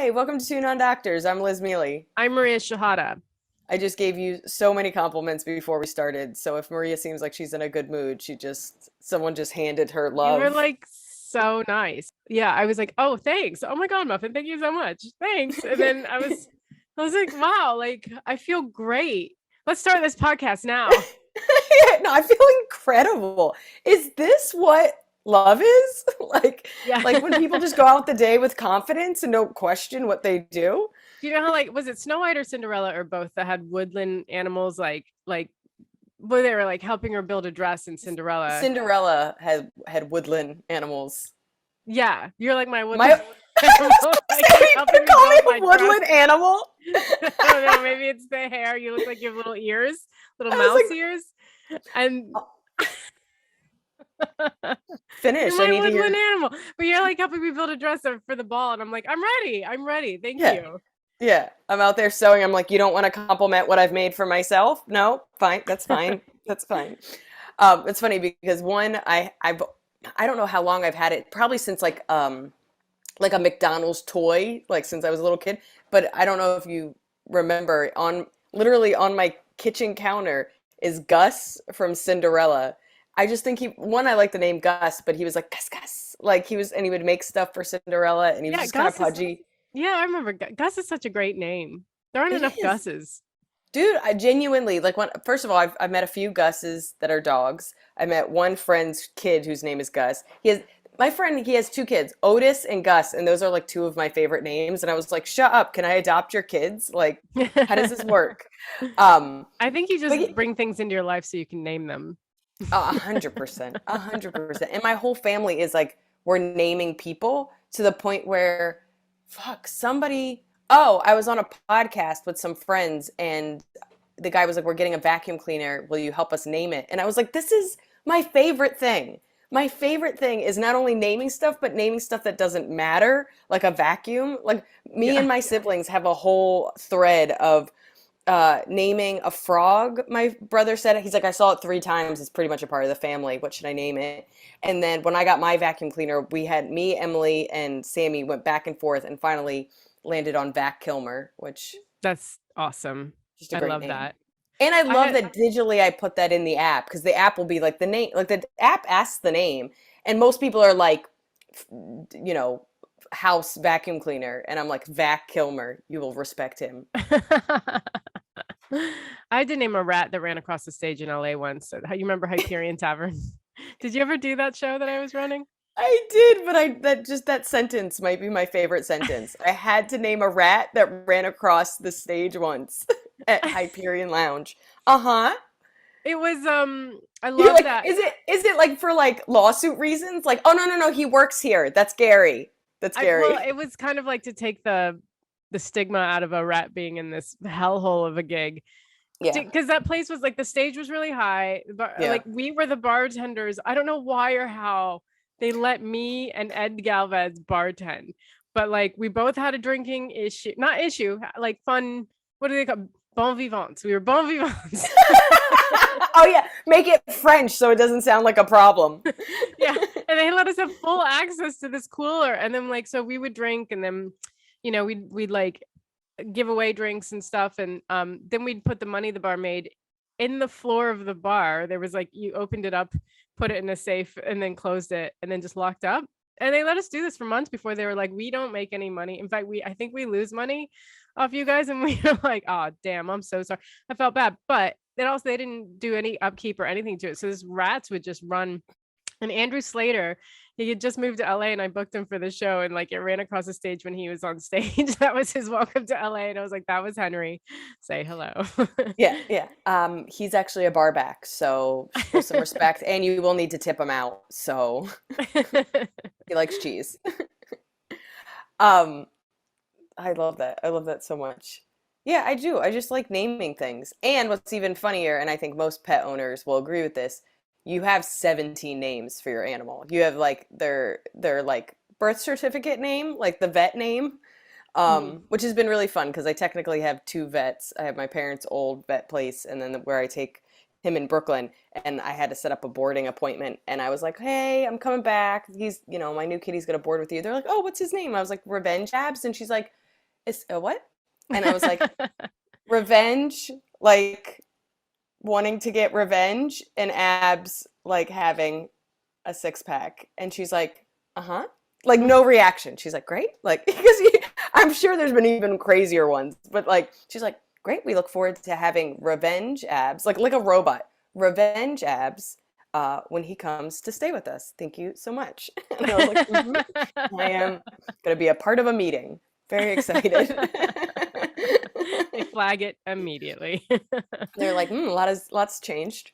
Hi, welcome to Tune on Doctors. I'm Liz Mealy. I'm Maria Shahada. I just gave you so many compliments before we started. So if Maria seems like she's in a good mood, someone just handed her You were love. like so nice. Yeah, I was like, oh, thanks. Oh my God, Muffin, thank you so much. Thanks. And then I was like, wow, like I feel great. Let's start this podcast now. No, I feel incredible. Is this what love is? Yeah. Like when people just go out the day with confidence and don't question what they do? Do you know how like was it Snow White or Cinderella or both that had woodland animals like where they were like helping her build a dress in Cinderella? Cinderella had woodland animals. Yeah, you're like my My woodland I animal. was gonna Like say, you're are helping you me calling build me my a dress. woodland animal? I don't know, maybe it's the hair. You look like you have little ears, little I was mouse like, ears. And "Oh, you're finish. I my need to woodland hear. animal. But you're like helping me build a dresser for the ball. And I'm like, I'm ready. I'm ready. Thank Yeah. you. Yeah, I'm out there sewing. I'm like, you don't want to compliment what I've made for myself? No, fine. That's fine. That's fine. It's funny because I don't know how long I've had it. Probably since like a McDonald's toy, like since I was a little kid. But I don't know if you remember on literally on my kitchen counter is Gus from Cinderella. I just think I like the name Gus, but he was like Gus Gus. Like he would make stuff for Cinderella and he was Yeah, just kind of Gus is, pudgy. yeah, I remember Gus is such a great name. There aren't It enough is. Gus's. Dude, I genuinely like when first of all, I've met a few Gus's that are dogs. I met one friend's kid whose name is Gus. He has two kids, Otis and Gus, and those are like two of my favorite names. And I was like, shut up, can I adopt your kids? Like, how does this work? Um, I think you but just yeah, bring things into your life so you can name them. 100%, 100%. And my whole family is like, we're naming people to the point where, fuck, I was on a podcast with some friends and the guy was like, we're getting a vacuum cleaner. Will you help us name it? And I was like, this is my favorite thing. My favorite thing is not only naming stuff, but naming stuff that doesn't matter, like a vacuum. Like me and Yeah. my siblings have a whole thread of naming a frog. My brother said it. He's like, I saw it 3 times. It's pretty much a part of the family. What should I name it? And then when I got my vacuum cleaner, we had me, Emily, and Sammy went back and forth and finally landed on Vac Kilmer, which That's awesome. just a I great love name. that. And I I love had that digitally I put that in the app because the app will be like the name, like the app asks the name, and most people are like, you know, house vacuum cleaner, and I'm like Vac Kilmer. You will respect him. I had to name a rat that ran across the stage in LA once. So, you remember Hyperion Tavern? Did you ever do that show that I was running? I did, but I that just that sentence might be my favorite sentence. I had to name a rat that ran across the stage once at Hyperion Lounge. Uh-huh. It was I You're love like, that. is it like for like lawsuit reasons? Like, oh no, he works here. That's Gary. That's Well, Gary. it was kind of like to take the stigma out of a rat being in this hellhole of a gig. Yeah. Because that place was like the stage was really high. Yeah. Like we were the bartenders. I don't know why or how they let me and Ed Galvez bartend, but like we both had a drinking issue, not issue, like fun. What do they call bon vivants? We were bon vivants. Oh yeah, make it French so it doesn't sound like a problem. Yeah, and they let us have full access to this cooler, and then like so we would drink, and then we'd like give away drinks and stuff, and then we'd put the money the bar made in the floor of the bar. There was like you opened it up, put it in a safe, and then closed it, and then just locked up. And they let us do this for months before they were like, we don't make any money. In fact, I think we lose money off you guys, and we were like, oh damn, I'm so sorry. I felt bad, but then also they didn't do any upkeep or anything to it, so this rats would just run. And Andrew Slater, he had just moved to LA and I booked him for the show, and like it ran across the stage when he was on stage. That was his welcome to LA. And I was like, that was Henry. Say hello. Yeah, yeah. He's actually a barback, so show some respect, and you will need to tip him out. So he likes cheese. Um, I love that. I love that so much. Yeah, I do. I just like naming things. And what's even funnier, and I think most pet owners will agree with this, you have 17 names for your animal. You have like their like birth certificate name, like the vet name, Mhm. which has been really fun because I technically have two vets. I have my parents' old vet place and then where I take him in Brooklyn, and I had to set up a boarding appointment, and I was like, "Hey, I'm coming back. My new kitty's gonna board with you." They're like, "Oh, what's his name?" I was like, "Revenge Abs," and she's like, Is a what? And I was like, revenge, like wanting to get revenge, and abs, like having a six pack. And she's like, uh-huh. Like no reaction. She's like, great. Like, because I'm sure there's been even crazier ones, but like, she's like, great. We look forward to having revenge abs, like a robot, revenge abs, when he comes to stay with us. Thank you so much. And I was like, I am going to be a part of a meeting. Very excited. They flag it immediately. They're like, lots changed.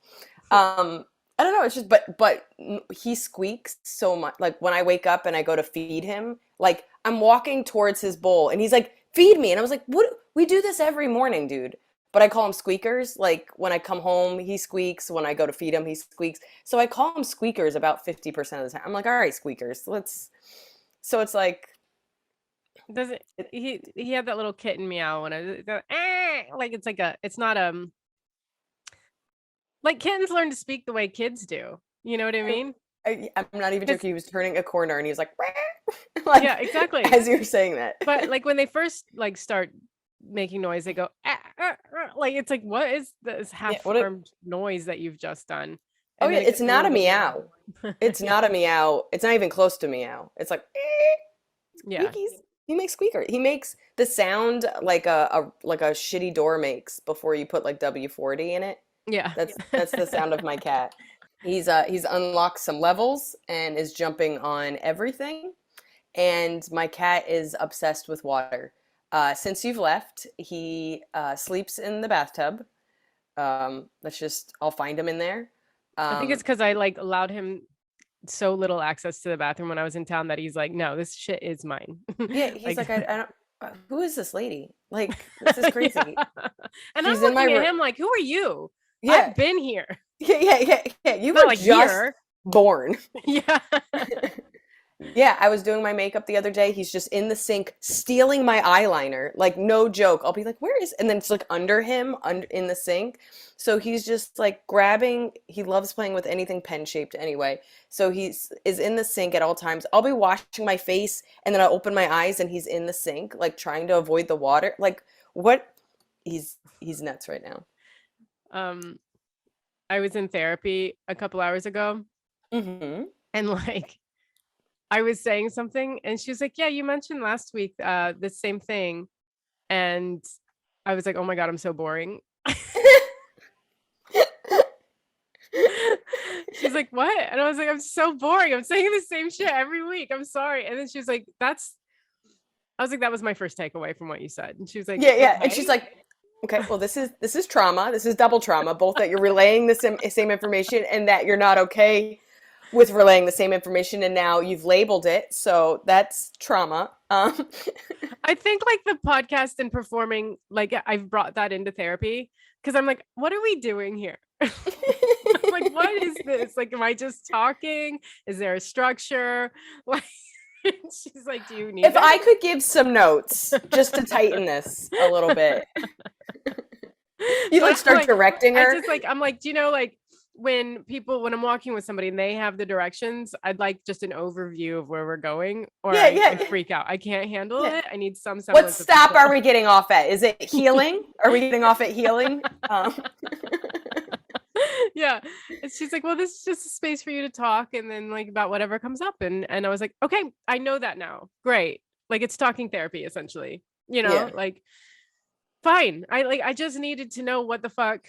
I don't know. It's just, but he squeaks so much. Like when I wake up and I go to feed him, like I'm walking towards his bowl and he's like, feed me. And I was like, what? We do this every morning, dude. But I call him squeakers. Like when I come home, he squeaks. When I go to feed him, he squeaks. So I call him squeakers about 50% of the time. I'm like, all right, squeakers, let's. So it's like, Does it? He had that little kitten meow when I go, like it's not like kittens learn to speak the way kids do. You know what I mean? I'm not even joking. He was turning a corner and he was like, like, yeah, exactly. As you were saying that. But like when they first like start making noise, they go, like it's like, what is this half-formed noise that you've just done? And yeah, it's not a meow. It's not a meow. It's not even close to meow. It's like, yeah. He makes squeaker. He makes the sound like a shitty door makes before you put like WD-40 in it. Yeah. That's the sound of my cat. He's unlocked some levels and is jumping on everything. And my cat is obsessed with water. Since you've left, he sleeps in the bathtub. I'll find him in there. I think it's because I like allowed him so little access to the bathroom when I was in town that he's like, no, this shit is mine. Yeah, he's like I don't. Who is this lady? Like, this is crazy. Yeah. And I'm looking at him like, who are you? Yeah. I've been here. Yeah. You were like just here. born. Yeah. Yeah, I was doing my makeup the other day. He's just in the sink stealing my eyeliner. Like, no joke. I'll be like, where is? And then it's like under him, in the sink. So he's just like grabbing. He loves playing with anything pen shaped anyway. So is in the sink at all times. I'll be washing my face and then I'll open my eyes and he's in the sink, like trying to avoid the water. Like, what? He's nuts right now. I was in therapy a couple hours ago. Mm-hmm. And like, I was saying something and she was like, yeah, you mentioned last week the same thing. And I was like, oh my God, I'm so boring. She's like, what? And I was like, I'm so boring. I'm saying the same shit every week. I'm sorry. And then she was like, I was like, that was my first takeaway from what you said. And she was like, yeah. Okay. And she's like, okay, well, this is trauma. This is double trauma, both that you're relaying the same information and that you're not okay with relaying the same information, and now you've labeled it, so that's trauma. I think like the podcast and performing, like I've brought that into therapy because I'm like, what are we doing here? Like, what is this? Like, am I just talking? Is there a structure? Like, she's like, do you need? If I could give some notes just to tighten this a little bit, you like start directing her. I'm like, do you know, like when I'm walking with somebody and they have the directions, I'd like just an overview of where we're going, or I freak out. I can't handle it. I need some semblance. What stop are we getting off at? Is it healing? Are we getting off at healing? Yeah. And she's like, well, this is just a space for you to talk and then like about whatever comes up. And I was like, okay, I know that now. Great. Like it's talking therapy essentially, you know, like fine. I just needed to know what the fuck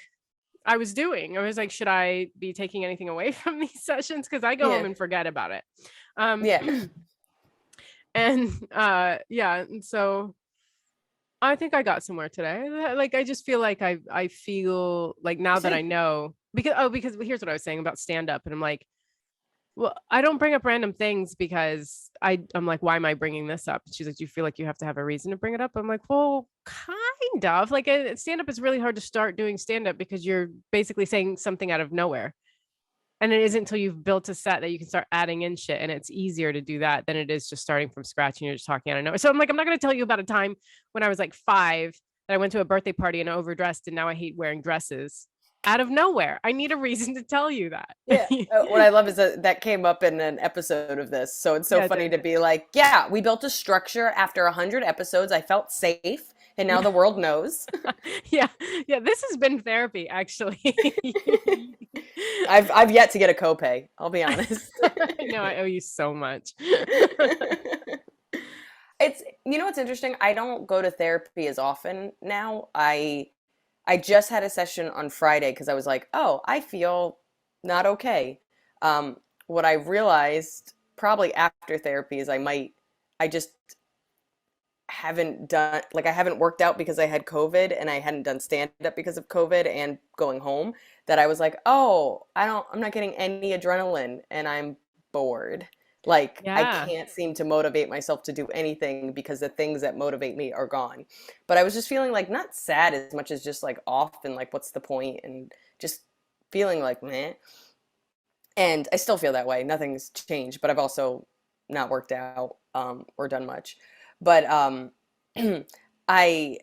I was doing. I was like, should I be taking anything away from these sessions? Because I go home and forget about it. And so I think I got somewhere today. Like I just feel like I feel like now that I know because here's what I was saying about stand up, and I'm like, well, I don't bring up random things because I'm like, why am I bringing this up? She's like, do you feel like you have to have a reason to bring it up? I'm like, well, kind of. Like stand up is really hard to start doing stand up because you're basically saying something out of nowhere. And it isn't until you've built a set that you can start adding in shit. And it's easier to do that than it is just starting from scratch and you're just talking out of nowhere. So I'm like, I'm not going to tell you about a time when I was like 5 that I went to a birthday party and overdressed and now I hate wearing dresses. out of nowhere. I need a reason to tell you that. Yeah. What I love is that that came up in an episode of this. So it's so Yeah, it funny did. to be like, yeah, we built a structure after 100 episodes. I felt safe, and now Yeah. the world knows. Yeah. Yeah. This has been therapy, actually. I've yet to get a copay, I'll be honest. I know I owe you so much. It's what's interesting? I don't go to therapy as often now. I just had a session on Friday because I was like, oh, I feel not okay. What I realized probably after therapy is I just haven't done, like, I haven't worked out because I had COVID and I hadn't done stand up because of COVID and going home, that I was like, oh, I'm not getting any adrenaline and I'm bored. Like, I Yeah. can't seem to motivate myself to do anything because the things that motivate me are gone. But I was just feeling like not sad as much as just like off and like, what's the point? And just feeling like, meh. And I still feel that way. Nothing's changed, but I've also not worked out or done much. But I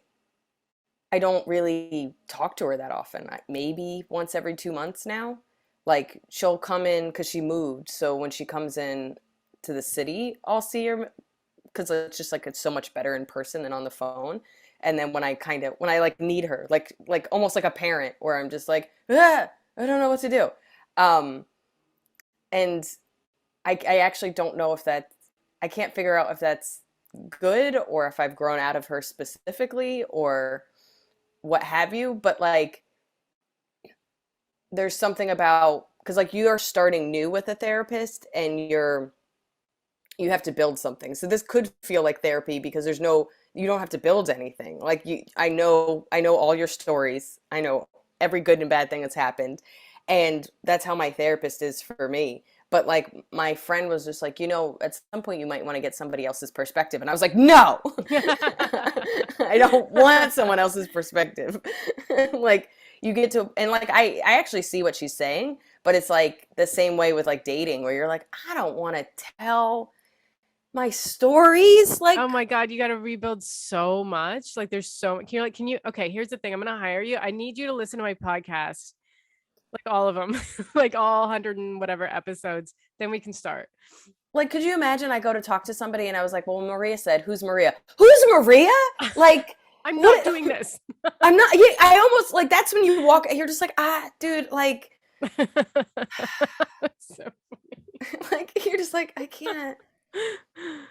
I don't really talk to her that often. Maybe once every 2 months now. Like, she'll come in because she moved. So when she comes in to the city, I'll see her because it's just like it's so much better in person than on the phone. And then when I like need her, like almost like a parent, where I'm just like, I don't know what to do. Um, and I actually don't know if that I can't figure out if that's good or if I've grown out of her specifically or what have you. But like, there's something about, because like you are starting new with a therapist and you have to build something. So this could feel like therapy because you don't have to build anything. Like, I know all your stories. I know every good and bad thing that's happened. And that's how my therapist is for me. But like, my friend was just like, at some point you might want to get somebody else's perspective. And I was like, no, I don't want someone else's perspective. Like, you get to, and like, I actually see what she's saying, but it's like the same way with like dating, where you're like, I don't want to tell my stories. Oh Like, my God, you got to rebuild so much. Like, there's so much. Okay, here's the thing. I'm going to hire you. I need you to listen to my podcast, like all of them, like all 100 and whatever episodes. Then we can start. could you imagine I go to talk to somebody and I was like, well, Maria said, who's Maria? Who's Maria? Like, I'm not what? doing this. I'm not, yeah, I almost like, that's when you walk, you're just like, dude, like, So like, you're just like, I can't.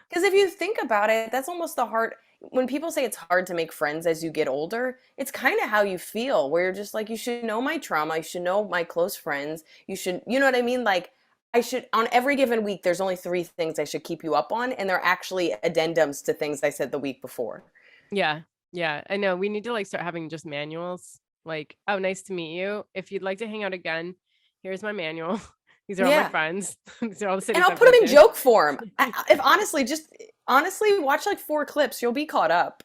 Because if you think about it, that's almost the hard. When people say it's hard to make friends as you get older, it's kind of how you feel, where you're just like, you should know my trauma, you should know my close friends, you know what I mean? Like, I should, on every given week, there's only 3 things I should keep you up on, and they're actually addendums to things I said the week before. yeah, yeah, I know. We need to like start having just manuals. Like, oh, nice to meet you. If you'd like to hang out again, here's my manual. These are all my Yeah. friends. These are all the And cities I'll I've put them lived in in. joke form. If honestly, just honestly, watch like 4 clips, you'll be caught up.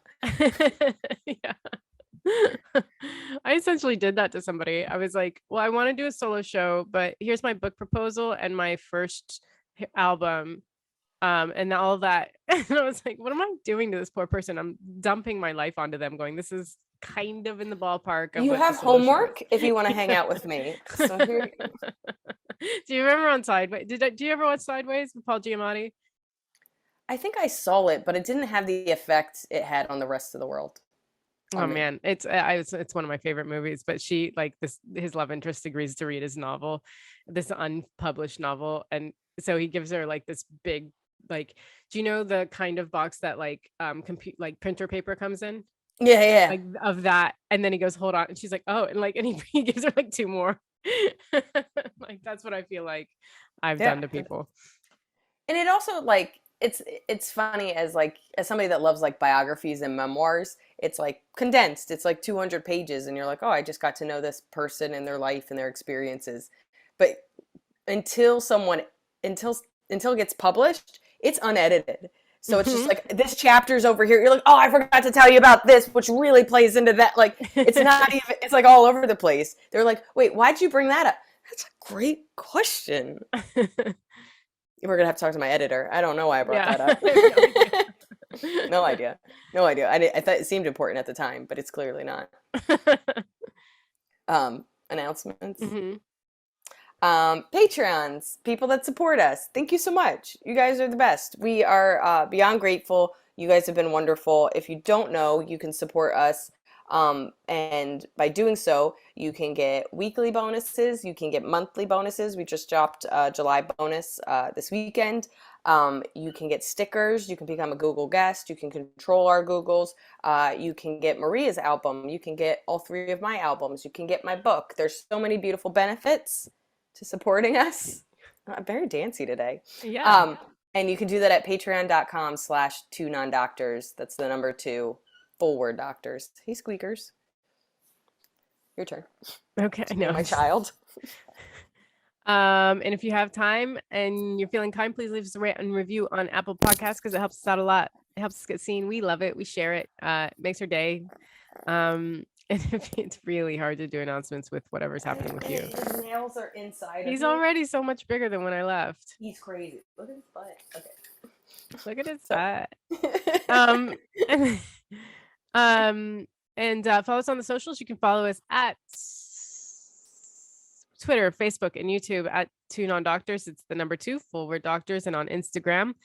Yeah. I essentially did that to somebody. I was like, well, I want to do a solo show, but here's my book proposal and my first album, and all of that. And I was like, what am I doing to this poor person? I'm dumping my life onto them, going, this is kind of in the ballpark of You what the have solo show homework is. if you want to hang out with me. So here, Do you remember on Sideways? Do you ever watch Sideways with Paul Giamatti? I think I saw it, but it didn't have the effect it had on the rest of the world Oh on me. man, it's one of my favorite movies. But she, like, this, his love interest agrees to read his novel, this unpublished novel, and so he gives her like this big, like, do you know the kind of box that like compute like printer paper comes in, Yeah, yeah. like of that, and then he goes, hold on, and she's like, oh, and like, and he gives her like 2 more. Like, that's what I feel like I've Yeah. done to people. And it also, like, it's funny, as somebody that loves like biographies and memoirs, it's like condensed. It's like 200 pages and you're like, "Oh, I just got to know this person and their life and their experiences." But until someone until until it gets published, it's unedited. So it's just Mhm. like, this chapter's over here. You're like, "Oh, I forgot to tell you about this," which really plays into that. Like, it's not even, it's like all over the place. They're like, "Wait, why'd you bring that up?" That's a great question. We're gonna have to talk to my editor. I don't know why I brought Yeah. that up. I have no idea. No idea. No idea. I thought it seemed important at the time, but it's clearly not. Um, announcements. Hmm. Patreons, people that support us. Thank you so much. You guys are the best. We are beyond grateful. You guys have been wonderful. If you don't know, you can support us. And by doing so, you can get weekly bonuses. You can get monthly bonuses. We just dropped July bonus this weekend. You can get stickers. You can become a Google guest. You can control our Googles. You can get Maria's album. You can get all three of my albums. You can get my book. There's so many beautiful benefits to supporting us. I'm very dancey today. Yeah. Um, and you can do that at patreon.com/2nondoctors. That's the number 2, full word doctors. Hey, squeakers. Your turn. Okay. To No. name my child. And if you have time and you're feeling kind, please leave us a rate and review on Apple Podcasts because it helps us out a lot. It helps us get seen. We love it. We share it. It makes our day. And it's really hard to do announcements with whatever's happening with you. His nails are inside He's of me. already so much bigger than when I left. He's crazy. Look at his butt. Okay. Look at his So- butt. And, follow us on the socials. You can follow us at Twitter, Facebook, and YouTube at 2nondoctors. It's the number 2, full word doctors, and on Instagram.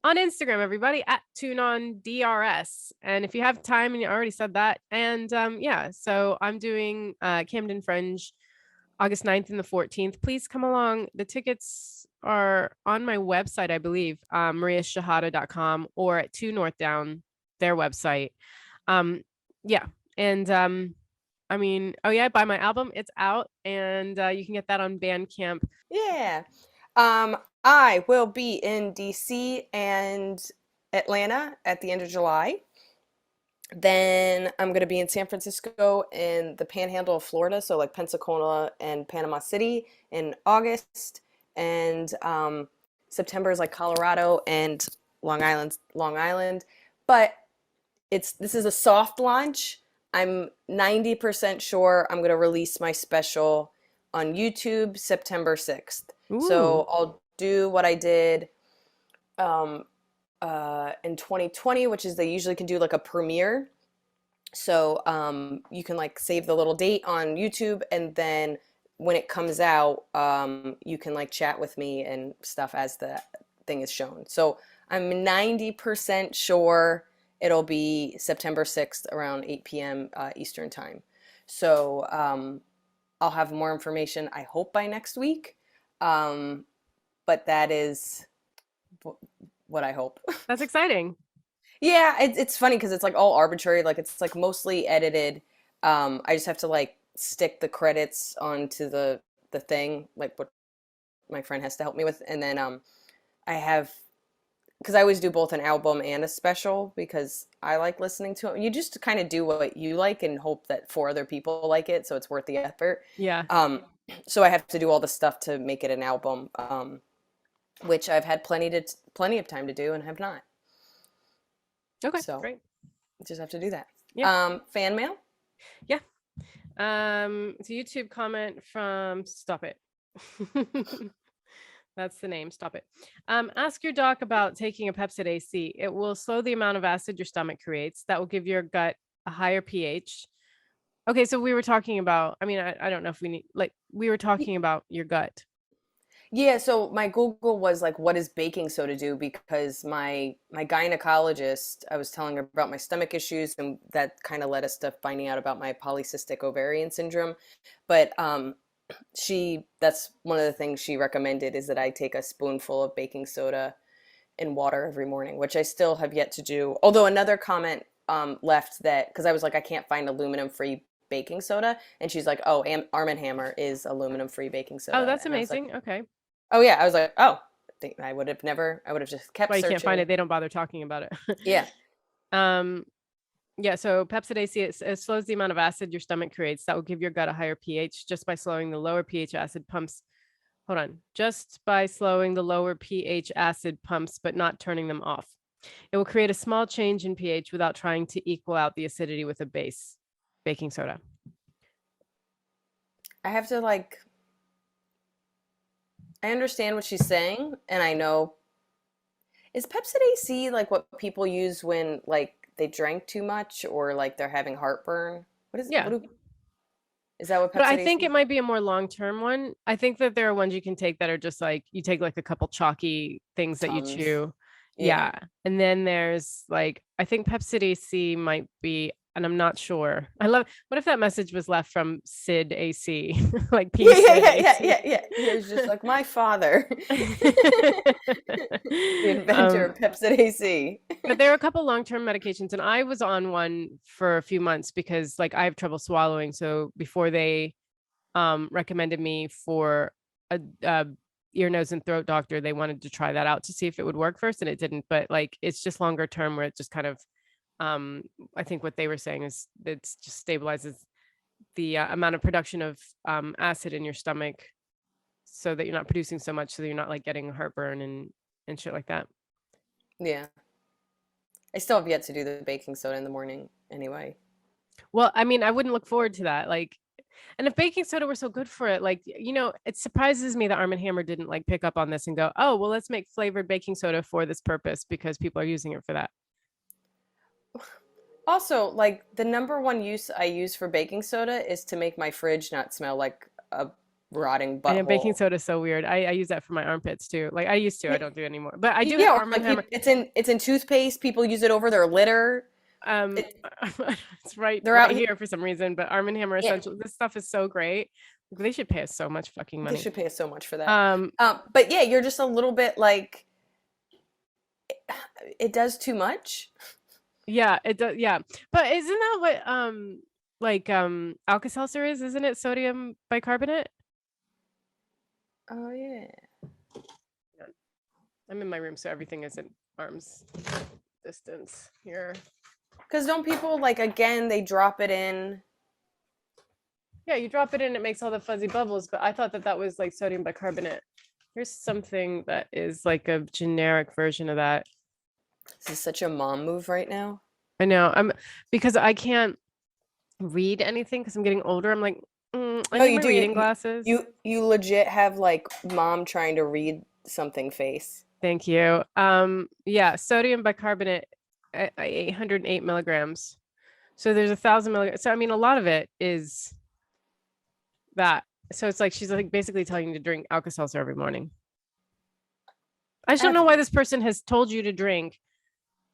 On Instagram, everybody, at TuneOnDRS. And if you have time, and you already said that, and yeah, so I'm doing Camden Fringe August 9th and the 14th. Please come along. The tickets are on my website, I believe, mariashahada.com, or at 2 North Down, their website. Yeah. And I mean, oh yeah, buy my album. It's out, and you can get that on Bandcamp. Yeah. I will be in DC and Atlanta at the end of July. Then I'm going to be in San Francisco in the Panhandle of Florida, so like Pensacola and Panama City in August. And September is like Colorado and Long Island. But this is a soft launch. I'm 90% sure I'm going to release my special on YouTube September 6th. So I'll do what I did in 2020, which is they usually can do like a premiere. So you can like save the little date on YouTube, and then when it comes out, you can like chat with me and stuff as the thing is shown. So I'm 90% sure it'll be September 6th around 8 p.m. Eastern time. So I'll have more information, I hope, by next week. But that is what I hope. That's exciting. Yeah, it's funny because it's like all arbitrary. Like it's like mostly edited. I just have to like stick the credits onto the thing, like what my friend has to help me with, and then I have, because I always do both an album and a special because I like listening to it. You just kind of do what you like and hope that 4 other people like it, so it's worth the effort. Yeah. So I have to do all the stuff to make it an album, which I've had plenty of time to do and have not. Okay. So Great. just have to do that. Yeah. Fan mail. Yeah. It's a YouTube comment from Stop It. That's the name. Stop it. Ask your doc about taking a Pepcid AC. It will slow the amount of acid your stomach creates. That will give your gut a higher pH. Okay, so we were talking about, I mean, I don't know if we need, like, we were talking about your gut. Yeah, so my Google was like, what does baking soda do? Because my gynecologist, I was telling her about my stomach issues, and that kind of led us to finding out about my polycystic ovarian syndrome. But that's one of the things she recommended, is that I take a spoonful of baking soda in water every morning, which I still have yet to do. Although another comment left that, because I was like, I can't find aluminum-free baking soda, and she's like, oh, Arm& Hammer is aluminum-free baking soda. Oh, that's And I was like, amazing. Okay. oh yeah, I was like, oh, I would have just kept Why you searching. can't find it? They don't bother talking about it. Yeah. Yeah. So Pepcid AC, it slows the amount of acid your stomach creates. That will give your gut a higher pH just by slowing the lower pH acid pumps. Hold on. Just by slowing the lower pH acid pumps, but not turning them off. It will create a small change in pH without trying to equal out the acidity with a base baking soda. I have to like, I understand what she's saying, and I know, is Pepcid AC like what people use when like they drank too much or like they're having heartburn? What is Yeah. Is that what But I Pepsid think it AC? might be a more long-term one. I think that there are ones you can take that are just like you take like a couple chalky things that you Tums. chew. Yeah. Yeah. And then there's like I think Pepsid AC might be, and I'm not sure. I love what if that message was left from Sid AC, like P Yeah, yeah, Sid yeah, yeah, AC. yeah, yeah. He was just like my father, the inventor um, of Pepsid AC. but there are a couple long-term medications, and I was on one for a few months because like I have trouble swallowing. So before they recommended me for a ear, nose, and throat doctor, they wanted to try that out to see if it would work first, and it didn't. But like it's just longer term where it just kind of um I think what they were saying is it just stabilizes the amount of production of acid in your stomach so that you're not producing so much so that you're not like getting heartburn and shit like that. Yeah. I still have yet to do the baking soda in the morning anyway. Well, I mean, I wouldn't look forward to that. Like, and if baking soda were so good for it, like, it surprises me that Arm& and Hammer didn't like pick up on this and go, oh, well, let's make flavored baking soda for this purpose because people are using it for that. Also, like the number one use I use for baking soda is to make my fridge not smell like a rotting I know baking butthole. soda is so weird. I use that for my armpits too. Like I used to, I Yeah, don't do it anymore. But I do yeah, have or Arm& and like Hammer. it's in toothpaste. People use it over their litter. Um, It, it's right they're right out. here for some reason. But Arm& and Hammer Yeah, Essential, this stuff is so great. They should pay us so much fucking they money. should pay us so much for that. Um, But yeah, you're just a little bit like it does too much. Yeah, it does. Yeah, but isn't that what like Alka-Seltzer is? Isn't it sodium bicarbonate? Oh yeah. Yeah, I'm in my room, so everything is at arm's distance here. Because don't people like again? They drop it in. Yeah, you drop it in, it makes all the fuzzy bubbles. But I thought that that was like sodium bicarbonate. Here's something that is like a generic version of that. This is such a mom move right now. I know. I'm because I can't read anything because I'm getting older. I'm like, I No, need you my do. reading glasses. You legit have like mom trying to read something face. Thank you. Yeah, sodium bicarbonate, 808 milligrams. So there's 1,000 milligrams. So I mean, a lot of it is that. So it's like she's like basically telling you to drink Alka-Seltzer every morning. I just don't know That's why this person has told you to drink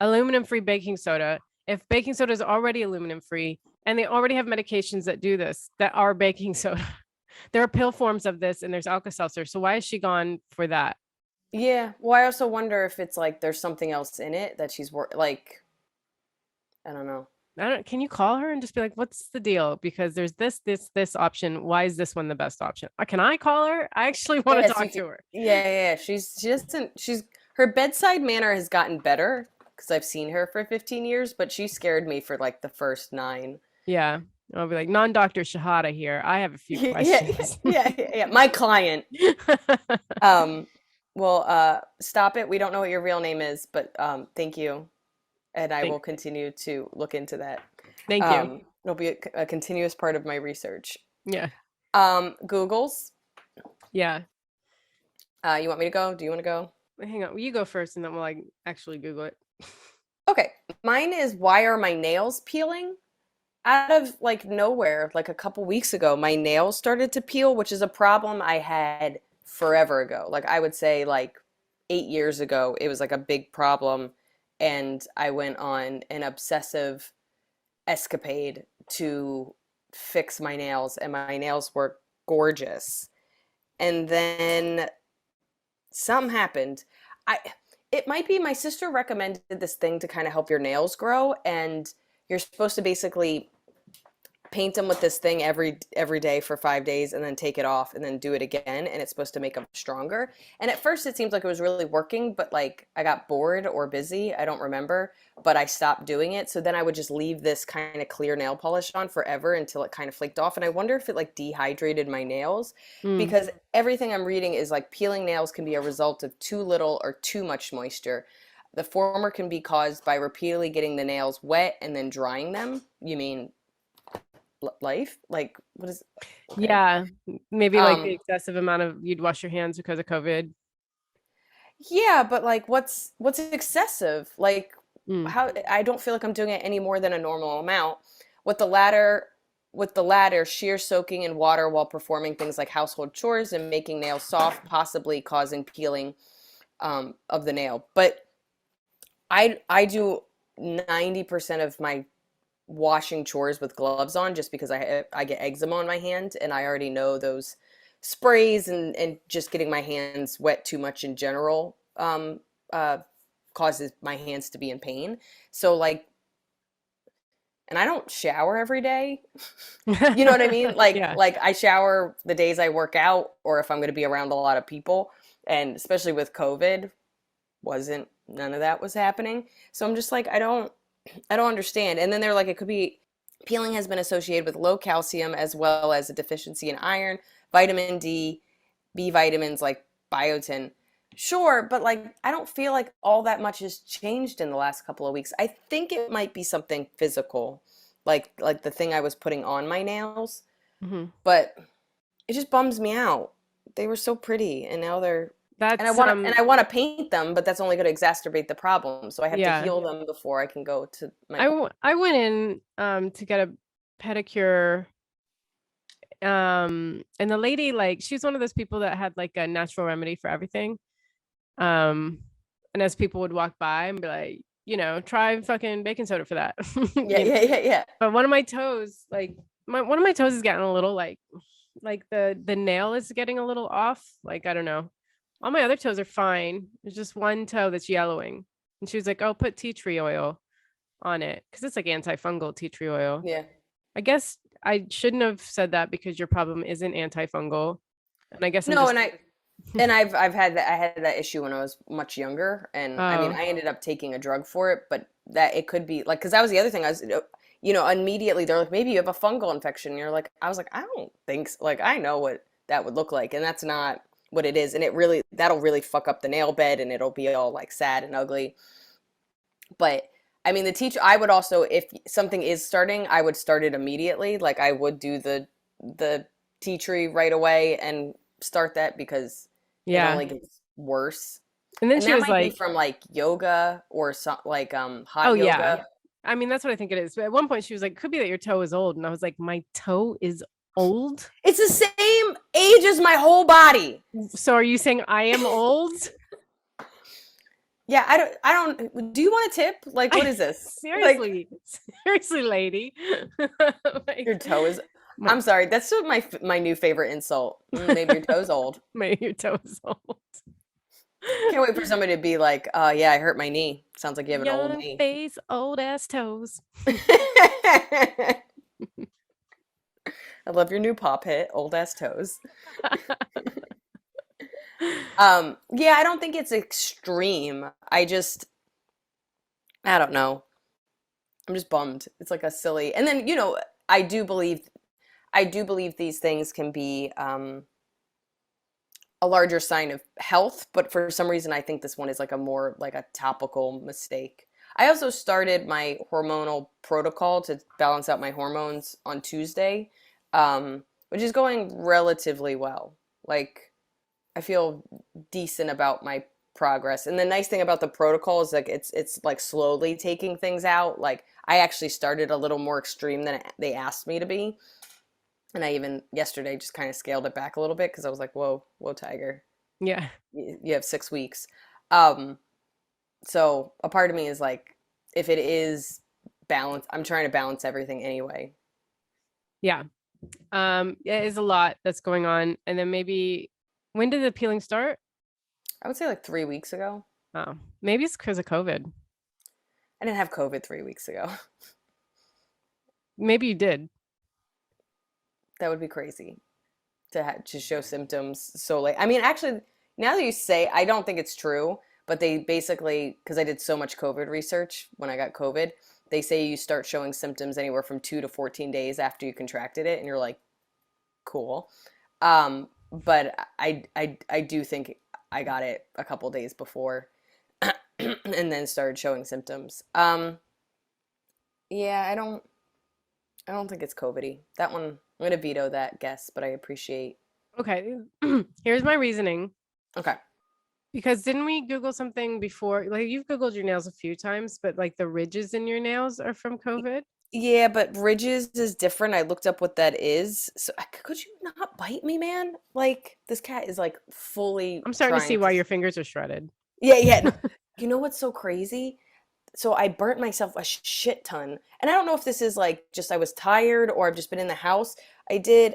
aluminum-free baking soda if baking soda is already aluminum-free and they already have medications that do this that are baking soda. There are pill forms of this and there's Alka-Seltzer. So why has she gone for that? yeah. Well, I also wonder if it's like there's something else in it that like I don't know. I don't, can you call her and just be like, what's the deal? Because there's this option. Why is this one the best option? Can I call her? I actually want to Yes, you talk can. to her. Yeah, yeah, yeah. She doesn't. She's her bedside manner has gotten better because I've seen her for 15 years, but she scared me for like the first nine. Yeah. I'll be like, non-doctor Shahada here. I have a few Yeah, yeah, questions. yeah, yeah, yeah. My client. Um, well, stop it. We don't know what your real name is, but thank you, and I thank, will continue to look into that. thank you. It'll be a continuous part of my research. Yeah. Google's. Yeah. You want me to go? Do you want to go? Hang on. You go first and then we'll like actually Google it. Okay, mine is why are my nails peeling? Out of like nowhere, like a couple weeks ago, my nails started to peel, which is a problem I had forever ago. Like I would say like 8 years ago, it was like a big problem, and I went on an obsessive escapade to fix my nails, and my nails were gorgeous. And then something happened. I it might be my sister recommended this thing to kind of help your nails grow, and you're supposed to basically paint them with this thing every day for 5 days and then take it off and then do it again, and it's supposed to make them stronger. And at first it seems like it was really working, but like I got bored or busy, I don't remember, but I stopped doing it. So then I would just leave this kind of clear nail polish on forever until it kind of flaked off, and I wonder if it like dehydrated my nails, Hmm. because everything I'm reading is like peeling nails can be a result of too little or too much moisture. The former can be caused by repeatedly getting the nails wet and then drying them. You mean life? Like, what is okay? Yeah. Maybe like the Um, excessive amount of you'd wash your hands because of COVID. yeah, but like, what's excessive? Like, Mm. how I don't feel like I'm doing it any more than a normal amount. What the latter with the latter, shear soaking in water while performing things like household chores and making nails soft, possibly causing peeling of the nail. But I do 90% of my washing chores with gloves on just because I get eczema on my hand and I already know those sprays and just getting my hands wet too much in general uh, causes my hands to be in pain. So like, and I don't shower every day. You know what I mean? Yeah. Like I shower the days I work out or if I'm going to be around a lot of people. And especially with COVID, wasn't none of that was happening. So I'm just like, I don't understand. And then they're like, it could be peeling has been associated with low calcium as well as a deficiency in iron, vitamin D, B vitamins like biotin. Sure, but like I don't feel like all that much has changed in the last couple of weeks. I think it might be something physical, like the thing I was putting on my nails, Hmm. but it just bums me out. They were so pretty and now they're That's and I want to paint them, but that's only going to exacerbate the problem. So I have to yeah. heal them before I can go to my I went in to get a pedicure, and the lady, like, she's one of those people that had like a natural remedy for everything. Um, and as people would walk by and be like, try fucking baking soda for that. Yeah, yeah, yeah, yeah. But one of my toes, like one of my toes is getting a little like the nail is getting a little off. Like, I don't know. All my other toes are fine. There's just one toe that's yellowing. And she was like, "Oh, put tea tree oil on it because it's like antifungal tea tree oil." Yeah. I guess I shouldn't have said that because your problem isn't antifungal. And I guess I'm No, just and I've had that I had that issue when I was much younger, and I mean oh, I ended up taking a drug for it, but that it could be like because that was the other thing I was immediately they're like maybe you have a fungal infection. And you're like I was like I don't think so. Like I know what that would look like, and that's not what it is, and that'll really fuck up the nail bed, and it'll be all like sad and ugly. But I mean, the teacher, I would also, if something is starting, I would start it immediately. Like I would do the tea tree right away and start that because it yeah. only gets worse. And then And she that was might be like, from like yoga or some like "Oh hot yeah." yoga. I mean, that's what I think it is. But at one point she was like, "Could be that your toe is old." And I was like, "My toe is old? It's the same age as my whole body. So are you saying I am old?" Yeah, I don't do you want a tip? Like what is this? Like Seriously. Seriously, lady. your Like toe is my, I'm sorry, that's what my new favorite insult. Maybe your toe's old. your toe is old. Can't wait for somebody to be like, yeah, I hurt my knee. Sounds like you have an old Young knee. face, old ass toes. I love your new pop hit, Old Ass Toes. Yeah, I don't think it's extreme. I don't know. I'm just bummed. It's like a silly. And then, I do believe I do believe these things can be a larger sign of health, but for some reason I think this one is like a more like a topical mistake. I also started my hormonal protocol to balance out my hormones on Tuesday, which is going relatively well. Like I feel decent about my progress. And the nice thing about the protocol is like it's like slowly taking things out. Like I actually started a little more extreme than they asked me to be. And I even yesterday just kind of scaled it back a little bit because I was like, whoa, whoa, Tiger, Yeah. you have 6 weeks. Um, so a part of me is like, if it is balance, I'm trying to balance everything anyway. Yeah. It is a lot that's going on. And then maybe when did the peeling start? I would say like 3 weeks ago. Oh, maybe it's because of COVID. I didn't have COVID 3 weeks ago. Maybe you did. That would be crazy to show symptoms so late. I mean, actually, now that you say, I don't think it's true, but they basically, because I did so much COVID research when I got COVID, they say you start showing symptoms anywhere from 2 to 14 days after you contracted it, and you're like, cool. But I do think I got it a couple days before, and then started showing symptoms. Yeah, I don't think it's COVID-y. That one, I'm gonna veto that guess, but I appreciate. Okay. Here's my reasoning. Okay. Because didn't we Google something before? Like you've Googled your nails a few times, but like the ridges in your nails are from COVID. Yeah, but ridges is different. I looked up what that is. So could you not bite me, man? Like this cat is like fully I'm starting to see trying why to. your fingers are shredded. Yeah, yeah. No. You know what's so crazy? So I burnt myself a shit ton. And I don't know if this is like just I was tired or I've just been in the house. I don't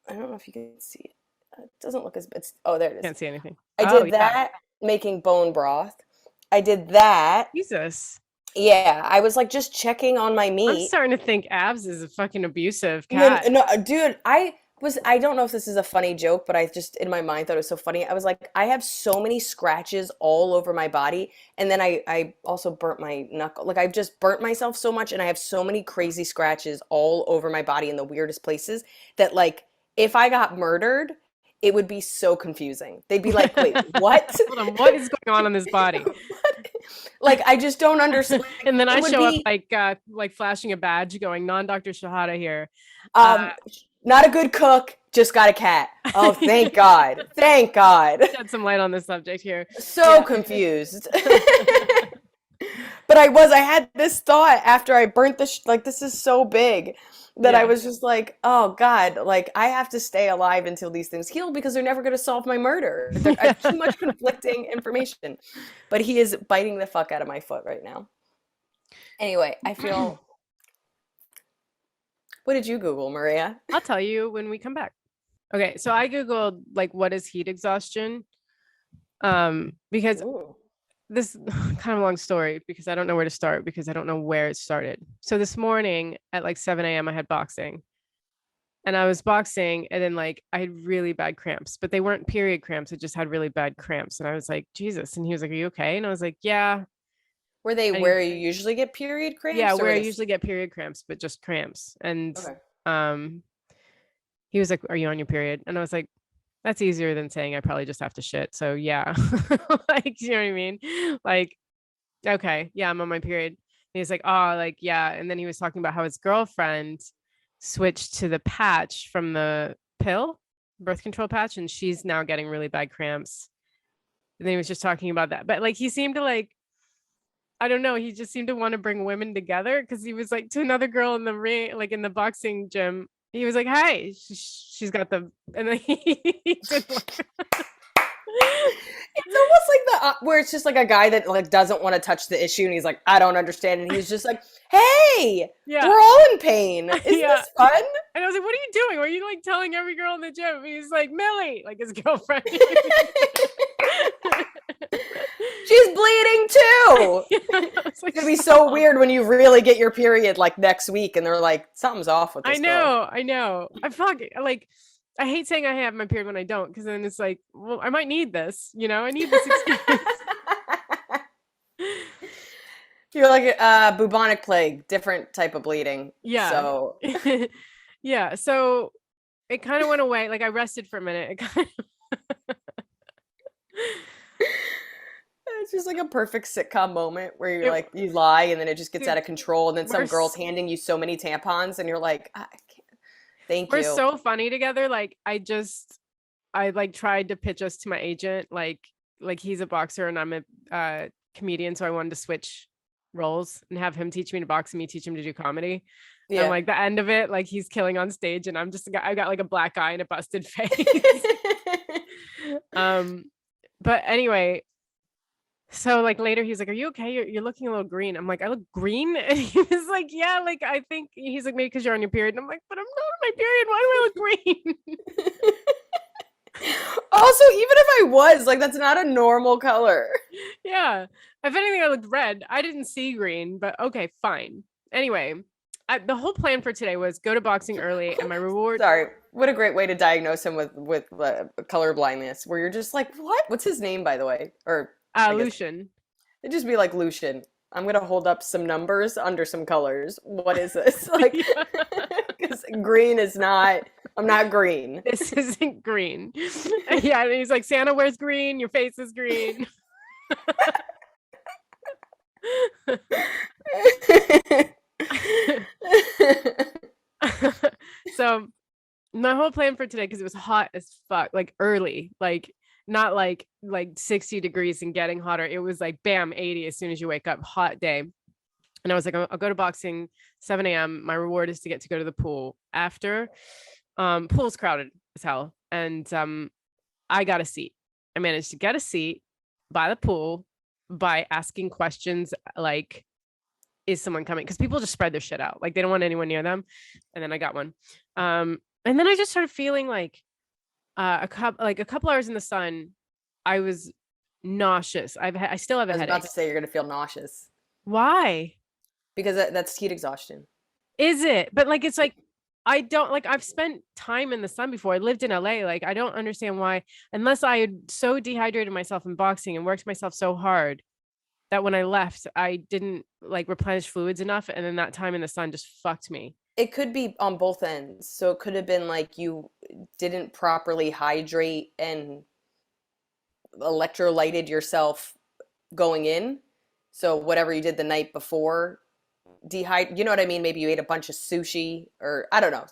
know if you can see it. It doesn't look as it's oh there it is. Can't see anything. I Oh did yeah. that making bone broth. I did that. Jesus. Yeah, I was like just checking on my I'm meat. starting to think Abs is a fucking abusive No, cat. no, dude, I don't know if this is a funny joke, but I just in my mind thought it was so funny. I was like, I have so many scratches all over my body, and then I also burnt my knuckle. Like I've just burnt myself so much, and I have so many crazy scratches all over my body in the weirdest places that like if I got murdered, it would be so confusing. They'd be like, "Wait, what?" Hold on, what is going on this body? Like I just don't understand. Like, And then I it would show up be like flashing a badge going non-Dr. Shahada here. um not a good cook, just got a cat. Oh, thank God. Thank God. Shed some light on this subject here. So Yeah. confused. But I had this thought after I burnt like this is so big that I Yeah. was just like, oh God, like I have to stay alive until these things heal because they're never going to solve my murder. I have too much conflicting information. But he is biting the fuck out of my foot right now. Anyway, I feel. What did you Google, Maria? I'll tell you when we come back. Okay, so I Googled like what is heat exhaustion? Because Ooh. this kind of a long story because I don't know where to start because I don't know where it started. So this morning at like 7 a.m. I had boxing and I was boxing and then like I had really bad cramps, but they weren't period cramps. I just had really bad cramps. And I was like, Jesus. And he was like, are you okay? And I was like, yeah. Were they And he, where you usually get period yeah, cramps, or where were I they? usually get period cramps, but just cramps. And Okay. um, he was like, are you on your period? And I was like, that's easier than saying I probably just have to shit. So yeah, like, you know what I mean? Like, okay, yeah, I'm on my period. And he's like, oh, like, yeah. And then he was talking about how his girlfriend switched to the patch from the pill, birth control patch, and she's now getting really bad cramps. And then he was just talking about that. But like, he seemed to like, I don't know, he just seemed to want to bring women together because he was like to another girl in the ring, like in the boxing gym. He was like, "Hey, she's got the," and then he did like, It's almost like the where it's just like a guy that like doesn't want to touch the issue, and he's like, I don't understand, and he's just like, Hey, yeah, we're all in pain. Isn't yeah. this fun? And I was like, "What are you doing? Were you like telling every girl in the gym?" He's like, "Millie," like his girlfriend. She's bleeding too. Yeah, I was It's like, gonna be "Stop." so weird when you really get your period like next week, and they're like, something's off with I this girl. know, I know. I fuck like I hate saying I have my period when I don't, because then it's like, well, I might need this, I need this experience. You're like bubonic plague, different type of bleeding. Yeah. So Yeah. So it kind of went away. Like I rested for a minute. It kind it's just like a perfect sitcom moment where you're it, like you lie and then it just gets dude, out of control and then some we're girl's handing you so many tampons and you're like, I can't. Thank we're you. so funny together. Like I like tried to pitch us to my agent, like he's a boxer and I'm a comedian, so I wanted to switch roles and have him teach me to box and me teach him to do comedy. And Yeah. like the end of it, like he's killing on stage and I got like a black eye and a busted face. But anyway, so like later he's like, are you okay? You're looking a little green. I'm like, I look green? And he was like, yeah, like I think he's like, maybe because you're on your period. And I'm like, but I'm not on my period. Why do I look green? Also, even if I was, like, that's not a normal color. Yeah. If anything, I looked red. I didn't see green, but okay, fine. Anyway, the whole plan for today was go to boxing early, and my reward. Sorry. What a great way to diagnose him with color blindness, where you're just like, what? What's his name, by the way? Or I guess Lucian. it'd just be like Lucian. I'm gonna hold up some numbers under some colors. What is this? Like, because green is not. I'm not green. This isn't green. Yeah, and he's like, Santa wears green. Your face is green. So my whole plan for today, because it was hot as fuck, like early, like not like 60 degrees and getting hotter. It was like bam, 80 as soon as you wake up, hot day. And I was like, I'll go to boxing 7 a.m. My reward is to get to go to the pool after. Pool's crowded as hell. And I got a seat. I managed to get a seat by the pool by asking questions like, is someone coming? Because people just spread their shit out. Like they don't want anyone near them. And then I got one. And then I just started feeling like a couple hours in the sun, I was nauseous. I still have a I was about headache. to say you're gonna feel nauseous Why? because that's heat exhaustion. Is it? But like it's like I don't like I've spent time in the sun before. I lived in LA. Like I don't understand why, unless I had so dehydrated myself in boxing and worked myself so hard that when I left, I didn't like replenish fluids enough. And then that time in the sun just fucked me. It could be on both ends. So it could have been like you didn't properly hydrate and electrolyted yourself going in. So whatever you did the night before, you know what I mean? Maybe you ate a bunch of sushi or I don't know,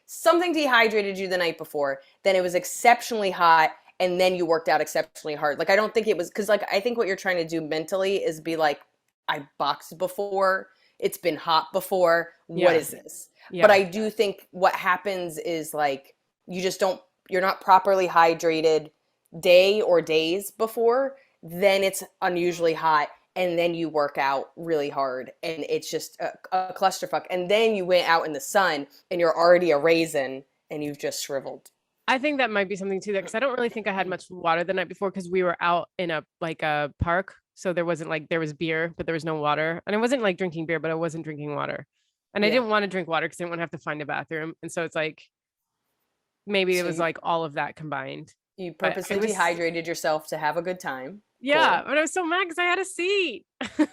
something dehydrated you the night before. Then it was exceptionally hot and then you worked out exceptionally hard. Like I don't think it was because like I think what you're trying to do mentally is be like, I boxed before, it's been hot before. What Yeah. is this? But Yeah. I do think what happens is like you just don't you're not properly hydrated day or days before, then it's unusually hot and then you work out really hard and it's just a clusterfuck. And then you went out in the sun and you're already a raisin and you've just shriveled. I think that might be something too, that because I don't really think I had much water the night before because we were out in a park. So there wasn't like there was beer, but there was no water. And I wasn't like drinking beer, but I wasn't drinking water. And I Yeah. didn't want to drink water because I didn't want to have to find a bathroom. And so it's like maybe it So was you, like all of that combined. you But I purposely was dehydrated yourself to have a good time. yeah, Cool. but I was so mad because I had a seat. But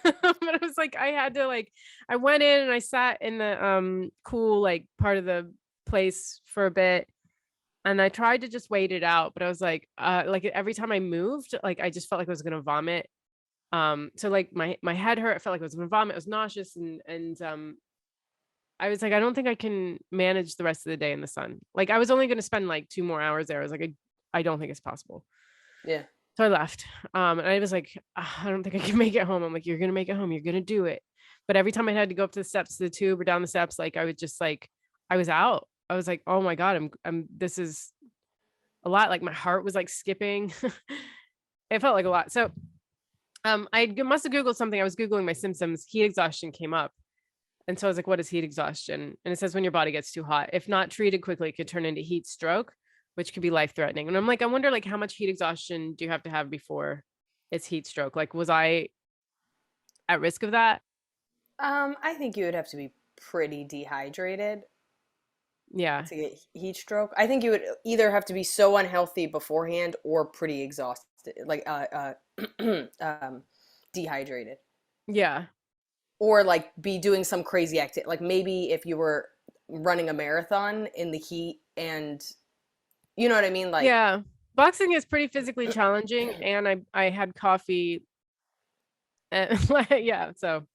it was like I had to like I went in and I sat in the cool like part of the place for a bit and I tried to just wait it out, but I was like every time I moved, like I just felt like I was gonna vomit. So like my head hurt, I felt like I was gonna vomit, I was nauseous and I was like, I don't think I can manage the rest of the day in the sun. Like I was only gonna spend like 2 more hours there. I was like, I don't think it's possible. Yeah. So I left. And I was like, I don't think I can make it home. I'm like, you're gonna make it home, you're gonna do it. But every time I had to go up to the steps to the tube or down the steps, like I would just like I was out. I was like, oh my God, I'm this is a lot. Like my heart was like skipping. It felt like a lot. So must have Googled something. I was Googling my symptoms. Heat exhaustion came up. And so I was like, what is heat exhaustion? And it says when your body gets too hot, if not treated quickly, it could turn into heat stroke, which could be life threatening. And I'm like, I wonder like how much heat exhaustion do you have to have before it's heat stroke? Like, was I at risk of that? I think you would have to be pretty dehydrated Yeah. to get heat stroke. I think you would either have to be so unhealthy beforehand or pretty exhausted, like dehydrated, Yeah. or like be doing some crazy activity. Like maybe if you were running a marathon in the heat, and you know what I mean, like Yeah. Boxing is pretty physically challenging. And I had coffee. And yeah. So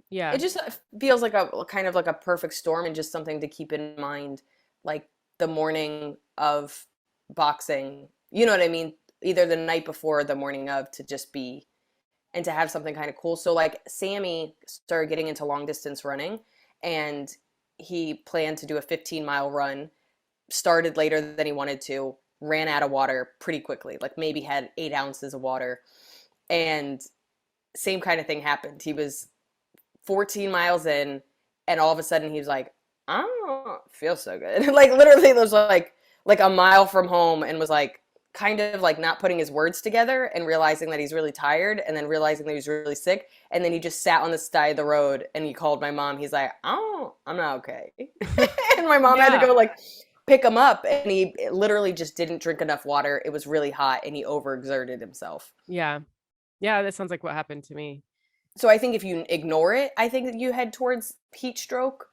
it yeah. just feels like a kind of like a perfect storm and just something to keep in mind, like the morning of boxing. You know what I mean? Either the night before or the morning of, to just be and to have something kind of cool. So like Sammy started getting into long distance running and he planned to do a 15-mile run, started later than he wanted to, ran out of water pretty quickly, like maybe had 8 ounces of water. And same kind of thing happened. He was 14 miles in and all of a sudden he was like, I don't feel so good. Like literally it was like a mile from home and was like kind of like not putting his words together and realizing that he's really tired and then realizing that he's really sick. And then he just sat on the side of the road and he called my mom. He's like, oh, I'm not okay. And my mom had to Yeah. go like pick him up and he literally just didn't drink enough water. It was really hot and he overexerted himself. Yeah. Yeah. That sounds like what happened to me. So I think if you ignore it, I think that you head towards heat stroke.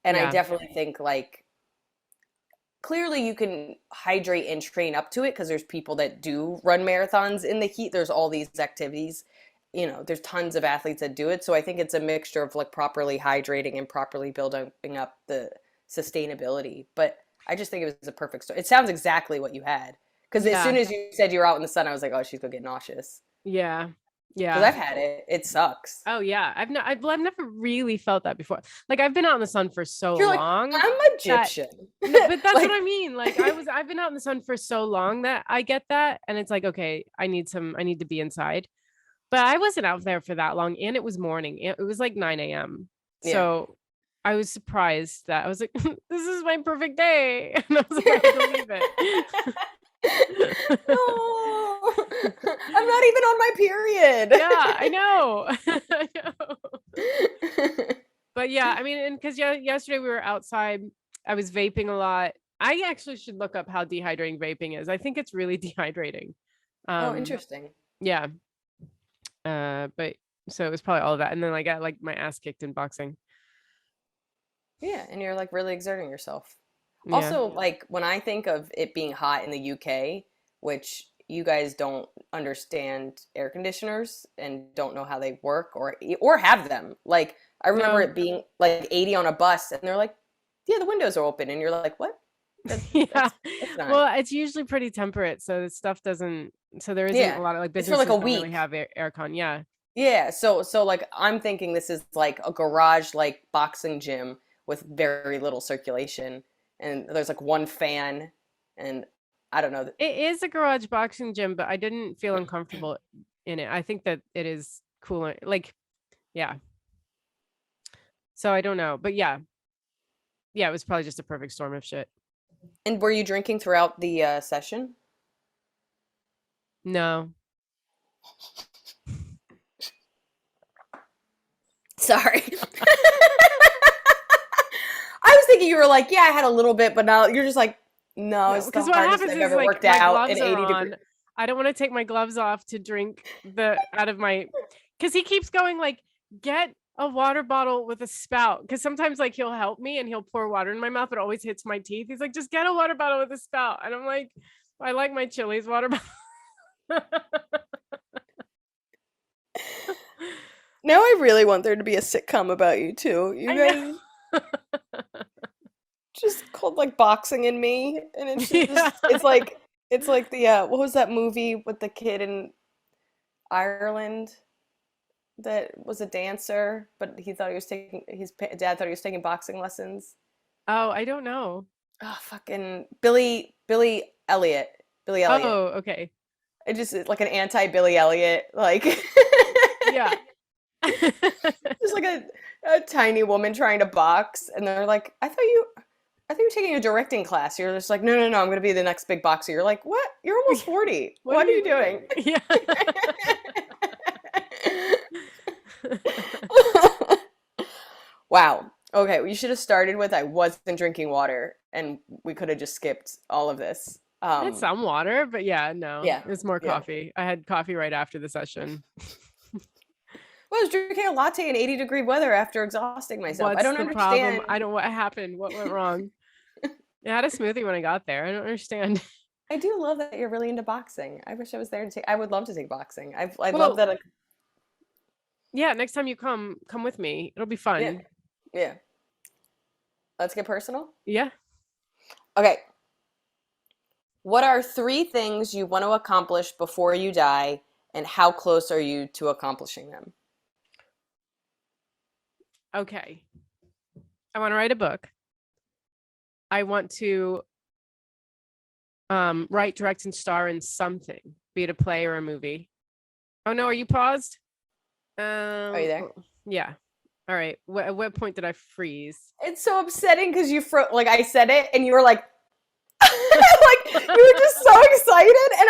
And I Yeah. definitely think like clearly you can hydrate and train up to it because there's people that do run marathons in the heat. There's all these activities. You know, there's tons of athletes that do it. So I think it's a mixture of like properly hydrating and properly building up the sustainability. But I just think it was a perfect story. It sounds exactly what you had Because as soon Yeah. as you said you were out in the sun, I was like, oh, she's gonna get nauseous. Yeah. Because Yeah. I've had it. It sucks. Oh yeah. Well, I've never really felt that before. Like I've been out in the sun for so You're like, long I'm that Egyptian. no, but that's what Like, I mean. Like I've been out in the sun for so long that I get that. And it's like, okay, I need to be inside. But I wasn't out there for that long. And it was morning. It was like 9 a.m. yeah. So I was surprised that I was like, this is my perfect day. And I was about to leave it. No, I'm not even on my period. Yeah, I know. I know. But yeah, I mean, and because yesterday we were outside, I was vaping a lot. I actually should look up how dehydrating vaping is. I think it's really dehydrating. Oh, Um, interesting. yeah. But so it was probably all of that. And then I got like my ass kicked in boxing. Yeah, and you're like really exerting yourself. Yeah. Also, like when I think of it being hot in the UK, which you guys don't understand air conditioners and don't know how they work or have them. Like I remember No. it being like 80 on a bus and they're like, "Yeah, the windows are open." And you're like, "What?" That, Yeah. that's not. Well, it's usually pretty temperate, so the stuff doesn't. So there isn't a Yeah. lot of like It's for like a businesses don't really week. have aircon. Yeah. Yeah, so like I'm thinking this is like a garage like boxing gym with very little circulation and there's like one fan and I don't know. It is a garage boxing gym, but I didn't feel uncomfortable in it. I think that it is cooler. Like, yeah. So I don't know, but yeah, yeah, it was probably just a perfect storm of shit. And were you drinking throughout the session? No. Sorry. I was thinking you were like, yeah, I had a little bit, but now you're just like, no, No, it's the because what hardest happens I've is ever like worked my out in gloves are 80 degrees. on. I don't want to take my gloves off to drink the out of my because he keeps going like, get a water bottle with a spout. Because sometimes like he'll help me and he'll pour water in my mouth, but it always hits my teeth. He's like, just get a water bottle with a spout. And I'm like, I like my Chili's water bottle. Now I really want there to be a sitcom about you too. You I guys know. just called like Boxing and Me, and it's Yeah. just it's like the what was that movie with the kid in Ireland that was a dancer, but he thought he was taking dad thought he was taking boxing lessons. Oh, I don't know. Oh, fucking Billy Elliot, Billy Elliot. Oh, okay. It just like an anti Billy Elliot, like Yeah. just like a tiny woman trying to box, and they're like, I think you're taking a directing class. You're just like, no, I'm gonna be the next big boxer. You're like, what? You're almost 40. What are you doing? Yeah. Wow. Okay, we should have started with I wasn't drinking water, and we could have just skipped all of this. I had some water, but yeah, no, Yeah, it was more yeah. coffee. I had coffee right after the session. Well, I was drinking a latte in 80-degree weather after exhausting myself. I What's don't the problem? understand. I don't what happened. What went wrong? I had a smoothie when I got there. I don't understand. I do love that you're really into boxing. I wish I was there to take. I would love to take boxing. I love Well, that. yeah, next time you come with me. It'll be Yeah, fun. yeah. Let's get personal. Yeah. Okay. What are 3 things you want to accomplish before you die, and how close are you to accomplishing them? Okay. I want to write a book. I want to write, direct, and star in something, be it a play or a movie. Oh no, are you paused? Are you there? Yeah. All right. At what point did I freeze? It's so upsetting because like I said it and you were like, like you were just so excited, and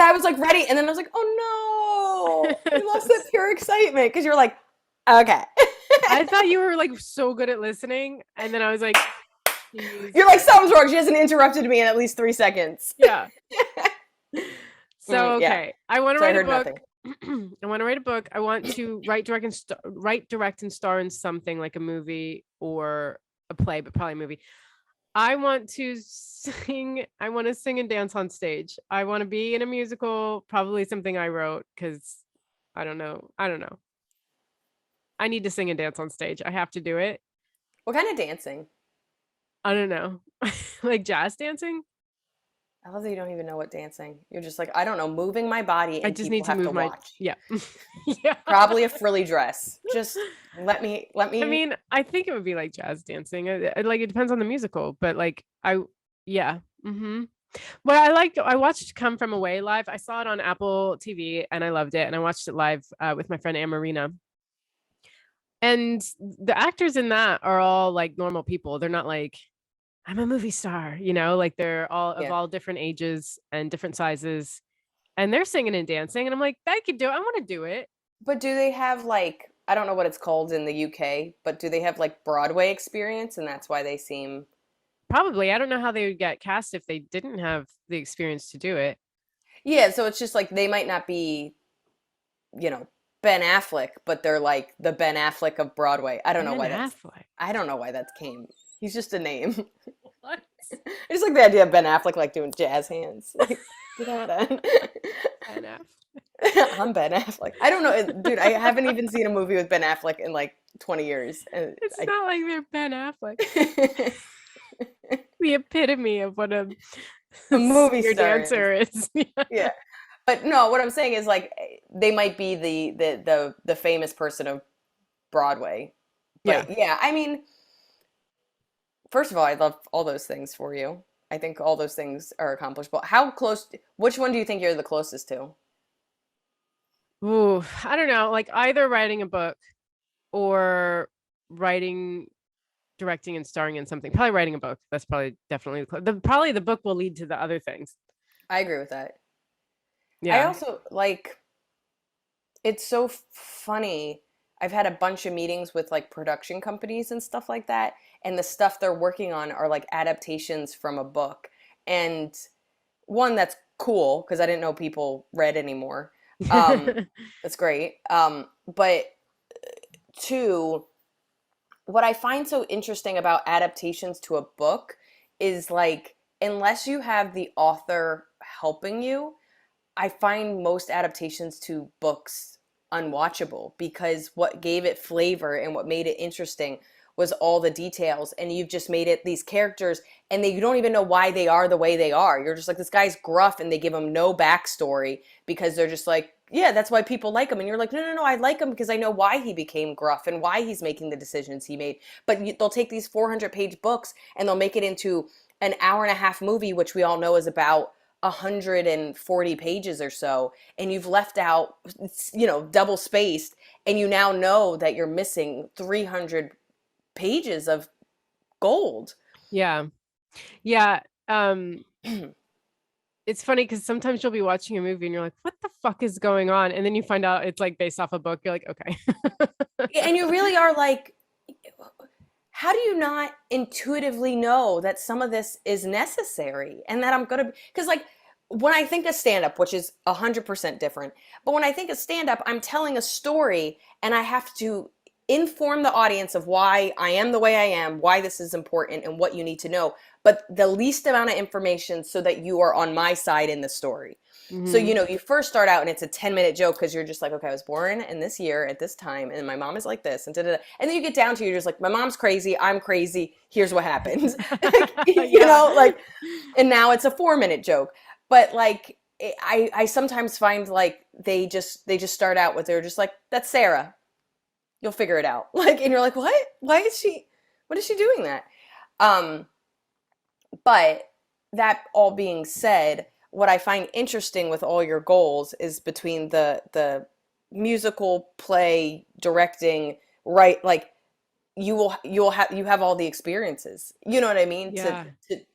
I was like ready, and then I was like, oh no, you lost that pure excitement because you're like, okay. I thought you were like so good at listening, and then I was like, geez. You're like, something's wrong. She hasn't interrupted me in at least 3 seconds. Yeah. So Yeah. okay, I want to So I write a heard book. nothing. I want to write a book. I want to write, direct, and star in something like a movie or a play, but probably a movie. I want to sing. I want to sing and dance on stage. I want to be in a musical, probably something I wrote, because I don't know. I need to sing and dance on stage. I have to do it. What kind of dancing? I don't know. Like jazz dancing? I love that you don't even know what dancing. You're just like, I don't know, moving my body I and just people need to have to move my, watch. yeah. Yeah. Probably a frilly dress. Just let I me mean, I think it would be like jazz dancing. Like it depends on the musical, but like yeah. Mm-hmm. Well, I watched Come From Away live. I saw it on Apple TV and I loved it. And I watched it live with my friend Anne Marina. And the actors in that are all like normal people. They're not like, I'm a movie star, like they're all of yeah. all different ages and different sizes. And they're singing and dancing. And I'm like, I could do it. I want to do it. But do they have like, I don't know what it's called in the UK, but do they have like Broadway experience and that's why they seem. Probably. I don't know how they would get cast if they didn't have the experience to do it. Yeah, so it's just like they might not be, you know, Ben Affleck, but they're like the Ben Affleck of Broadway. I don't know Ben why that's Affleck. I don't know why that came. He's just a name. What? I just like the idea of Ben Affleck like doing jazz hands. Like, get out of Ben Affleck. I'm Ben Affleck. I don't know, dude. I haven't even seen a movie with Ben Affleck in like 20 years, and It's I. not like they're Ben Affleck. The epitome of what a A movie singer star is. dancer is. Yeah, but no. What I'm saying is like they might be the famous person of Broadway, Yeah. but yeah, I mean, first of all, I love all those things for you. I think all those things are accomplishable. How close? Which one do you think you're the closest to? Ooh, I don't know. Like either writing a book or writing, directing, and starring in something. Probably writing a book. That's probably definitely probably the book will lead to the other things. I agree with that. I Yeah. also like it's so funny. I've had a bunch of meetings with like production companies and stuff like that, and the stuff they're working on are like adaptations from a book. And one that's cool because I didn't know people read anymore. That's great. But two, what I find so interesting about adaptations to a book is like unless you have the author helping you, I find most adaptations to books unwatchable because what gave it flavor and what made it interesting was all the details, and you've just made it these characters and you don't even know why they are the way they are. You're just like, this guy's gruff, and they give him no backstory because they're just like, yeah, that's why people like him. And you're like, no, no, no, I like him because I know why he became gruff and why he's making the decisions he made. But they'll take these 400-page books and they'll make it into an hour and a half movie, which we all know is about 140 pages or so, and you've left out, double spaced, and you now know that you're missing 300 pages of gold. Yeah. Yeah. It's funny because sometimes you'll be watching a movie and you're like, what the fuck is going on? And then you find out it's like based off a book. You're like, okay. And you really are like, how do you not intuitively know that some of this is necessary and that I'm going to, because like when I think of stand up, which is 100% different, but when I think of stand up, I'm telling a story and I have to inform the audience of why I am the way I am, why this is important, and what you need to know, but the least amount of information so that you are on my side in the story. So, Hmm. you first start out and it's a 10-minute joke because you're just like, okay, I was born in this year at this time and my mom is like this and da-da-da. And then you get down to you're just like, my mom's crazy, I'm crazy, here's what happens. Like, and now it's a 4-minute joke. But like, I sometimes find like they just start out with, they're just like, that's Sarah. You'll figure it out. Like, and you're like, what? What is she doing that? But that all being said, what I find interesting with all your goals is between the musical, play, directing, right? Like you have all the experiences. You know what I mean? Yeah.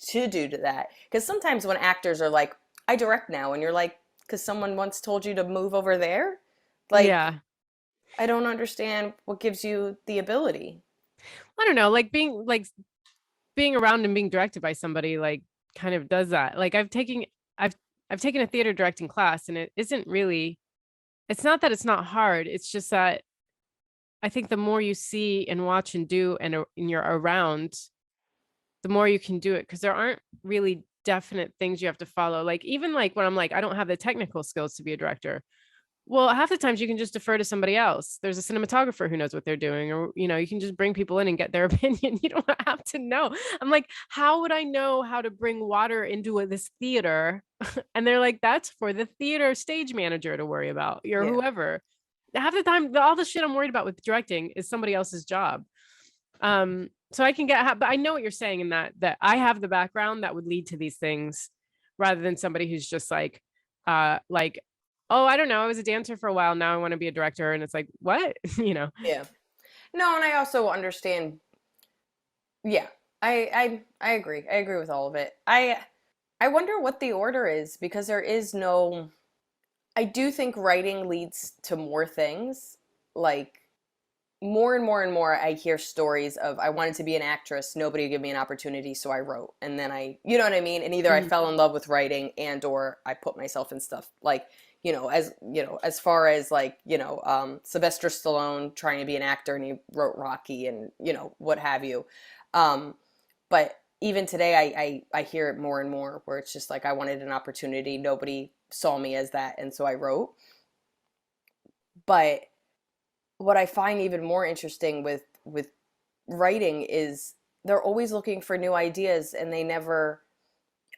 To do to that. Because sometimes when actors are like, I direct now, and you're like, because someone once told you to move over there, like Yeah. I don't understand what gives you the ability. I don't know, like being around and being directed by somebody like kind of does that. Like I've I've taken a theater directing class and it isn't really, it's not that it's not hard. It's just that I think the more you see and watch and do and you're around, the more you can do it because there aren't really definite things you have to follow. Like even like when I'm like I don't have the technical skills to be a director. Well, half the times you can just defer to somebody else. There's a cinematographer who knows what they're doing, or you can just bring people in and get their opinion. You don't have to know. I'm like, how would I know how to bring water into this theater? And they're like, that's for the theater stage manager to worry about, or Yeah. whoever. Half the time, all the shit I'm worried about with directing is somebody else's job. So I can but I know what you're saying in that I have the background that would lead to these things rather than somebody who's just like, oh, I don't know, I was a dancer for a while, now I want to be a director, and it's like, what? Yeah. No, and I also understand. Yeah, I agree. I agree with all of it. I wonder what the order is because there is no. I do think writing leads to more things. Like more and more and more, I hear stories of I wanted to be an actress, nobody would give me an opportunity, so I wrote, and then you know what I mean. And either I Mhm. fell in love with writing, and or I put myself in stuff like as far as like Sylvester Stallone trying to be an actor, and he wrote Rocky, and what have you. Um, but even today, I hear it more and more where it's just like I wanted an opportunity, nobody saw me as that, and so I wrote. But what I find even more interesting with writing is they're always looking for new ideas, and they never.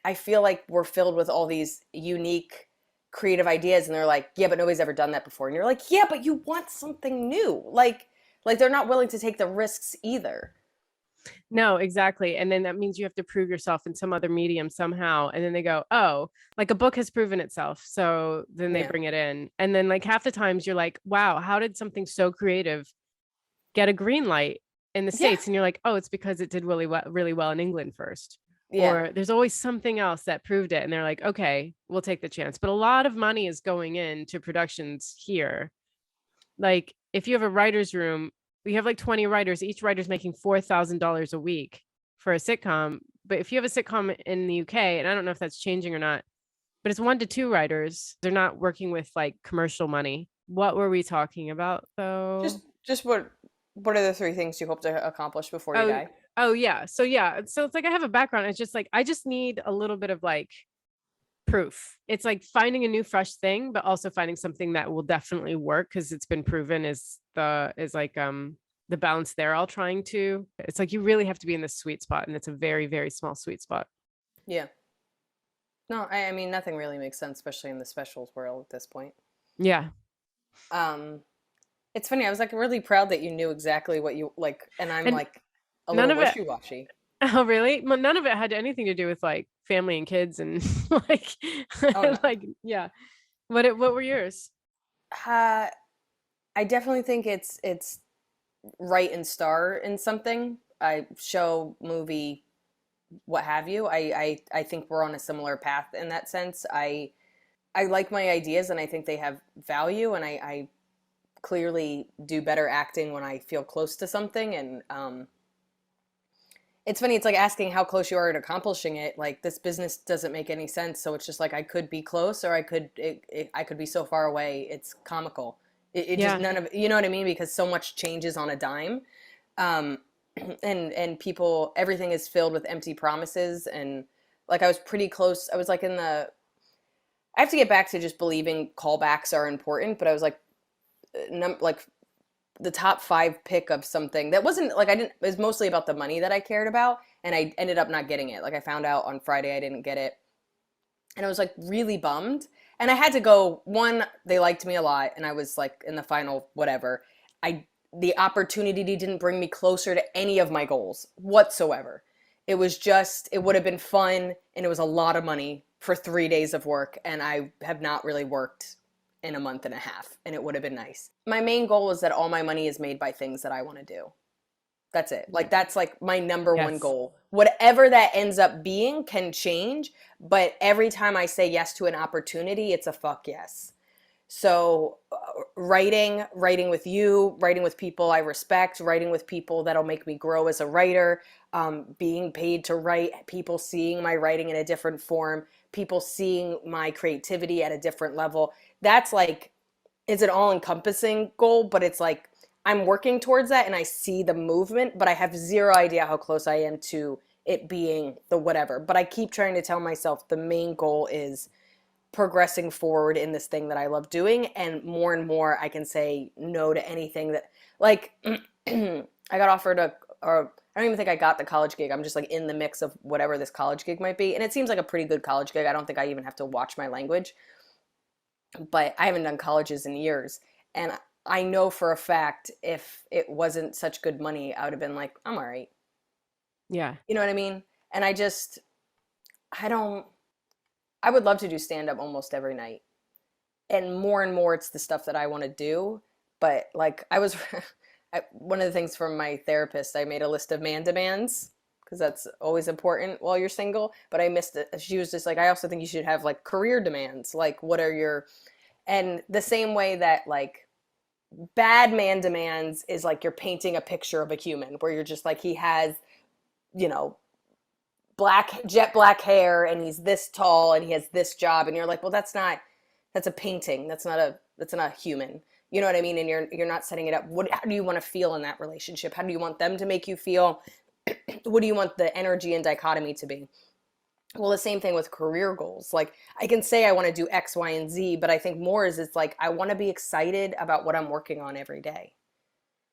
I feel like we're filled with all these unique creative ideas, and they're like, yeah, but nobody's ever done that before, and you're like, yeah, but you want something new, like they're not willing to take the risks either. No, exactly. And then that means you have to prove yourself in some other medium somehow. And then they go, oh, like a book has proven itself. So then they Yeah, bring it in. And then like half the times you're like, wow, how did something so creative get a green light in the yeah, States? And you're like, oh, it's because it did really well in England first. yeah, Or there's always something else that proved it. And they're like, okay, we'll take the chance. But a lot of money is going into productions here. Like if you have a writer's room, we have like 20 writers, each writer's making $4,000 a week for a sitcom. But if you have a sitcom in the UK, and I don't know if that's changing or not, but it's 1 to 2 writers. They're not working with like commercial money. What were we talking about though? just what are the three things you hope to accomplish before you Oh, die? oh yeah. So yeah. So it's like I have a background. It's just like I just need a little bit of like proof. It's like finding a new fresh thing, but also finding something that will definitely work because it's been proven is like the balance they're all trying to. It's like you really have to be in this sweet spot, and it's a very, very small sweet spot. Yeah. No, I mean nothing really makes sense, especially in the specials world at this point. Yeah. Um, it's funny. I was like really proud that you knew exactly what you like, and I'm And like a none little of it wishy-washy. oh really? Well, none of it had anything to do with like family and kids and like Oh no. like yeah. What were yours? Uh, I definitely think it's write and star in something. I show, movie, what have you. I think we're on a similar path in that sense. I like my ideas, and I think they have value, and I clearly do better acting when I feel close to something. And it's funny, it's like asking how close you are to accomplishing it. Like this business doesn't make any sense, so it's just like I could be close, or I could be so far away. It's comical. It just Yeah. none of, you know what I mean, because so much changes on a dime. um, and people, everything is filled with empty promises. And like I was pretty close. I was like in the. I have to get back to just believing callbacks are important, but I was like, like the top five pick of something that wasn't like I didn't. It was mostly about the money that I cared about, and I ended up not getting it. Like I found out on Friday I didn't get it, and I was like really bummed. And I had to go. One, they liked me a lot, and I was like in the final whatever. I The opportunity didn't bring me closer to any of my goals whatsoever. It was just it would have been fun, and it was a lot of money for 3 days of work, and I have not really worked in a month and a half, and it would have been nice. My main goal is that all my money is made by things that I want to do. That's it. Like that's like my number one Yes. goal. Whatever that ends up being can change, but every time I say yes to an opportunity, it's a fuck yes. So writing with you, writing with people I respect, writing with people that'll make me grow as a writer, being paid to write, people seeing my writing in a different form, people seeing my creativity at a different level. That's like is an all-encompassing goal, but it's like I'm working towards that, and I see the movement, but I have zero idea how close I am to it being the whatever. But I keep trying to tell myself the main goal is progressing forward in this thing that I love doing. And more I can say no to anything that, like, I got offered or I don't even think I got the college gig. I'm just like in the mix of whatever this college gig might be. And it seems like a pretty good college gig. I don't think I even have to watch my language, but I haven't done colleges in years. And I know for a fact if it wasn't such good money, I would have been like, I'm all right. Yeah. You know what I mean? And I don't, I would love to do stand up almost every night. And more it's the stuff that I want to do. But like one of the things from my therapist, I made a list of man demands because that's always important while you're single. But I missed it. She was just like, I also think you should have like career demands. Like, what are your, and the same way that like bad man demands is like you're painting a picture of a human where you're just like, he has, you know, jet black hair and he's this tall and he has this job. And you're like, well, that's a painting. That's not a human. You know what I mean? And you're not setting it up. How do you want to feel in that relationship? How do you want them to make you feel? What do you want the energy and dichotomy to be? Well, the same thing with career goals. Like I can say I want to do X, Y, and Z, but I think more is it's like I want to be excited about what I'm working on every day.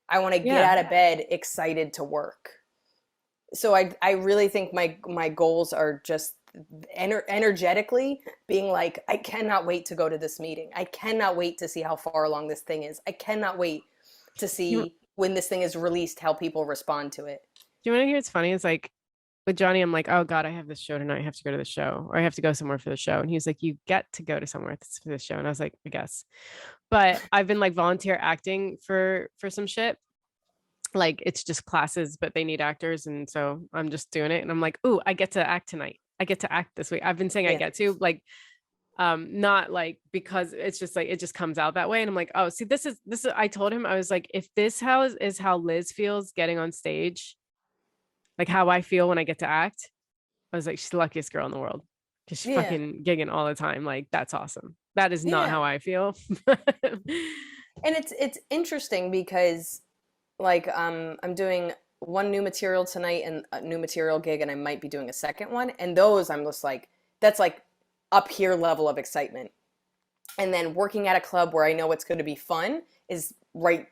I want to get Yeah. out of bed excited to work. So I really think my goals are just energetically being like, I cannot wait to go to this meeting. I cannot wait to see how far along this thing is. I cannot wait to You, see when this thing is released, how people respond to it. do you want to hear what's funny? It's like with Johnny, I'm like, oh God, I have this show tonight. I have to go to the show, or I have to go somewhere for the show. And he was like, you get to go to somewhere for the show. And I was like, I guess. But I've been like volunteer acting for some shit. Like it's just classes, but they need actors. And so I'm just doing it. And I'm like, ooh, I get to act tonight. I get to act this week. I've been saying I Yeah. get to like not like because it's just like it just comes out that way. And I'm like, oh, see, this is I told him, I was like, if this is how Liz feels getting on stage, like how I feel when I get to act, I was like, she's the luckiest girl in the world because she's Yeah. fucking gigging all the time. Like that's awesome. That is not Yeah. how I feel. And it's interesting because like I'm doing one new material tonight and a new material gig, and I might be doing a second one. And those I'm just like, that's like up here level of excitement. And then working at a club where I know it's going to be fun is right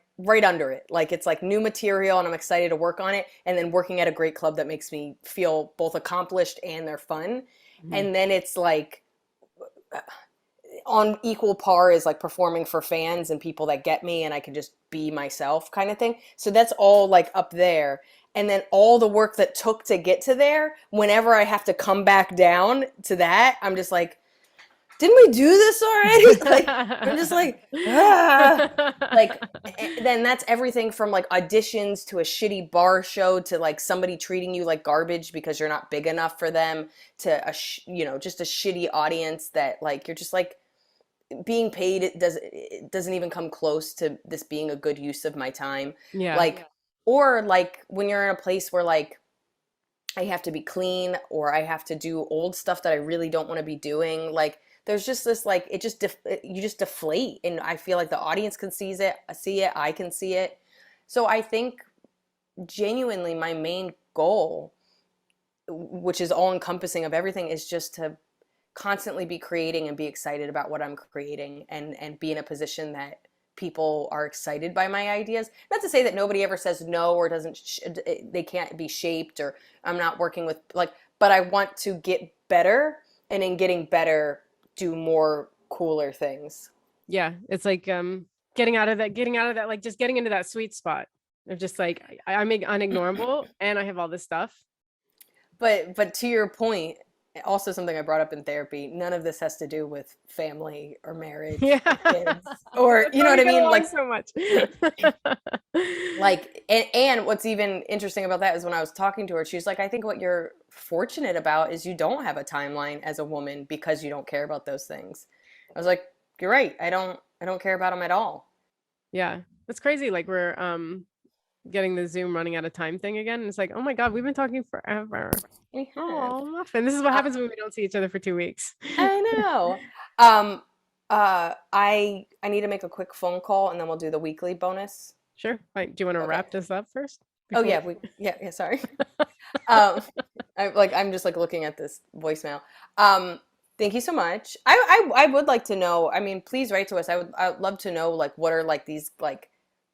under it. Like it's like new material and I'm excited to work on it. And then working at a great club that makes me feel both accomplished and they're fun. Mhm. And then it's like on equal par is like performing for fans and people that get me and I can just be myself kind of thing. So that's all like up there. And then all the work that took to get to there, whenever I have to come back down to that, I'm just like, didn't we do this already? Like, I'm just like, ah. Like, then that's everything from like auditions to a shitty bar show to like somebody treating you like garbage because you're not big enough for them to just a shitty audience that like you're just like being paid. It doesn't even come close to this being a good use of my time. Yeah. Like, or like when you're in a place where like I have to be clean or I have to do old stuff that I really don't want to be doing. Like there's just this like you just deflate, and I feel like the audience can see it, I can see it. So I think genuinely my main goal, which is all encompassing of everything, is just to constantly be creating and be excited about what I'm creating and be in a position that people are excited by my ideas. Not to say that nobody ever says no or they can't be shaped or I'm not working with like, but I want to get better, and in getting better do more cooler things. Yeah. It's like getting out of that, like just getting into that sweet spot of just like I'm unignorable and I have all this stuff. But to your point, also something I brought up in therapy, none of this has to do with family or marriage Yeah. or kids or That's you know why what we I get mean? along so much. Like and what's even interesting about that is when I was talking to her, she's like, I think what you're fortunate about is you don't have a timeline as a woman because you don't care about those things. I was like, you're right. I don't care about them at all. Yeah. That's crazy. Like we're getting the Zoom running out of time thing again. And it's like, oh my God, we've been talking forever. We have. Oh, Muffin. This is what Uh, happens when we don't see each other for 2 weeks. I know. I need to make a quick phone call and then we'll do the weekly bonus. Sure. Like, do you want to Okay. wrap this up first? Oh Before yeah, yeah, sorry. Um, I'm just like looking at this voicemail. Um, Thank you so much. I would like to know. I mean, please write to us. I would love to know like what are like these like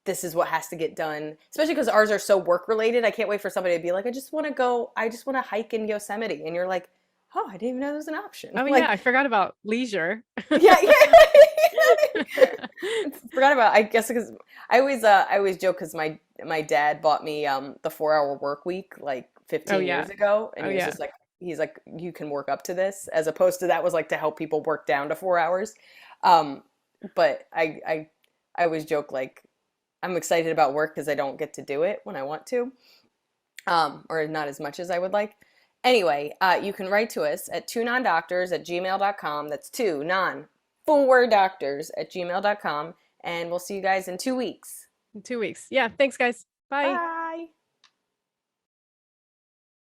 this is what has to get done. Especially because ours are so work related. I can't wait for somebody to be like, I just want to go. I just want to hike in Yosemite, and you're like, oh, I didn't even know there was an option. Oh yeah, Like, I forgot about leisure. yeah, yeah. Forgot about. I guess because I always joke because my dad bought me the 4 hour work week like Oh 15 yeah. years ago, and Oh he was yeah. just like he's like you can work up to this, as opposed to that was like to help people work down to 4 hours. Um, but I always joke like I'm excited about work because I don't get to do it when I want to, or not as much as I would like. Anyway, you can write to us at twonondoctors@gmail.com. That's two non four doctors@gmail.com. And we'll see you guys in 2 weeks. In 2 weeks. Yeah. Thanks, guys. Bye. Bye.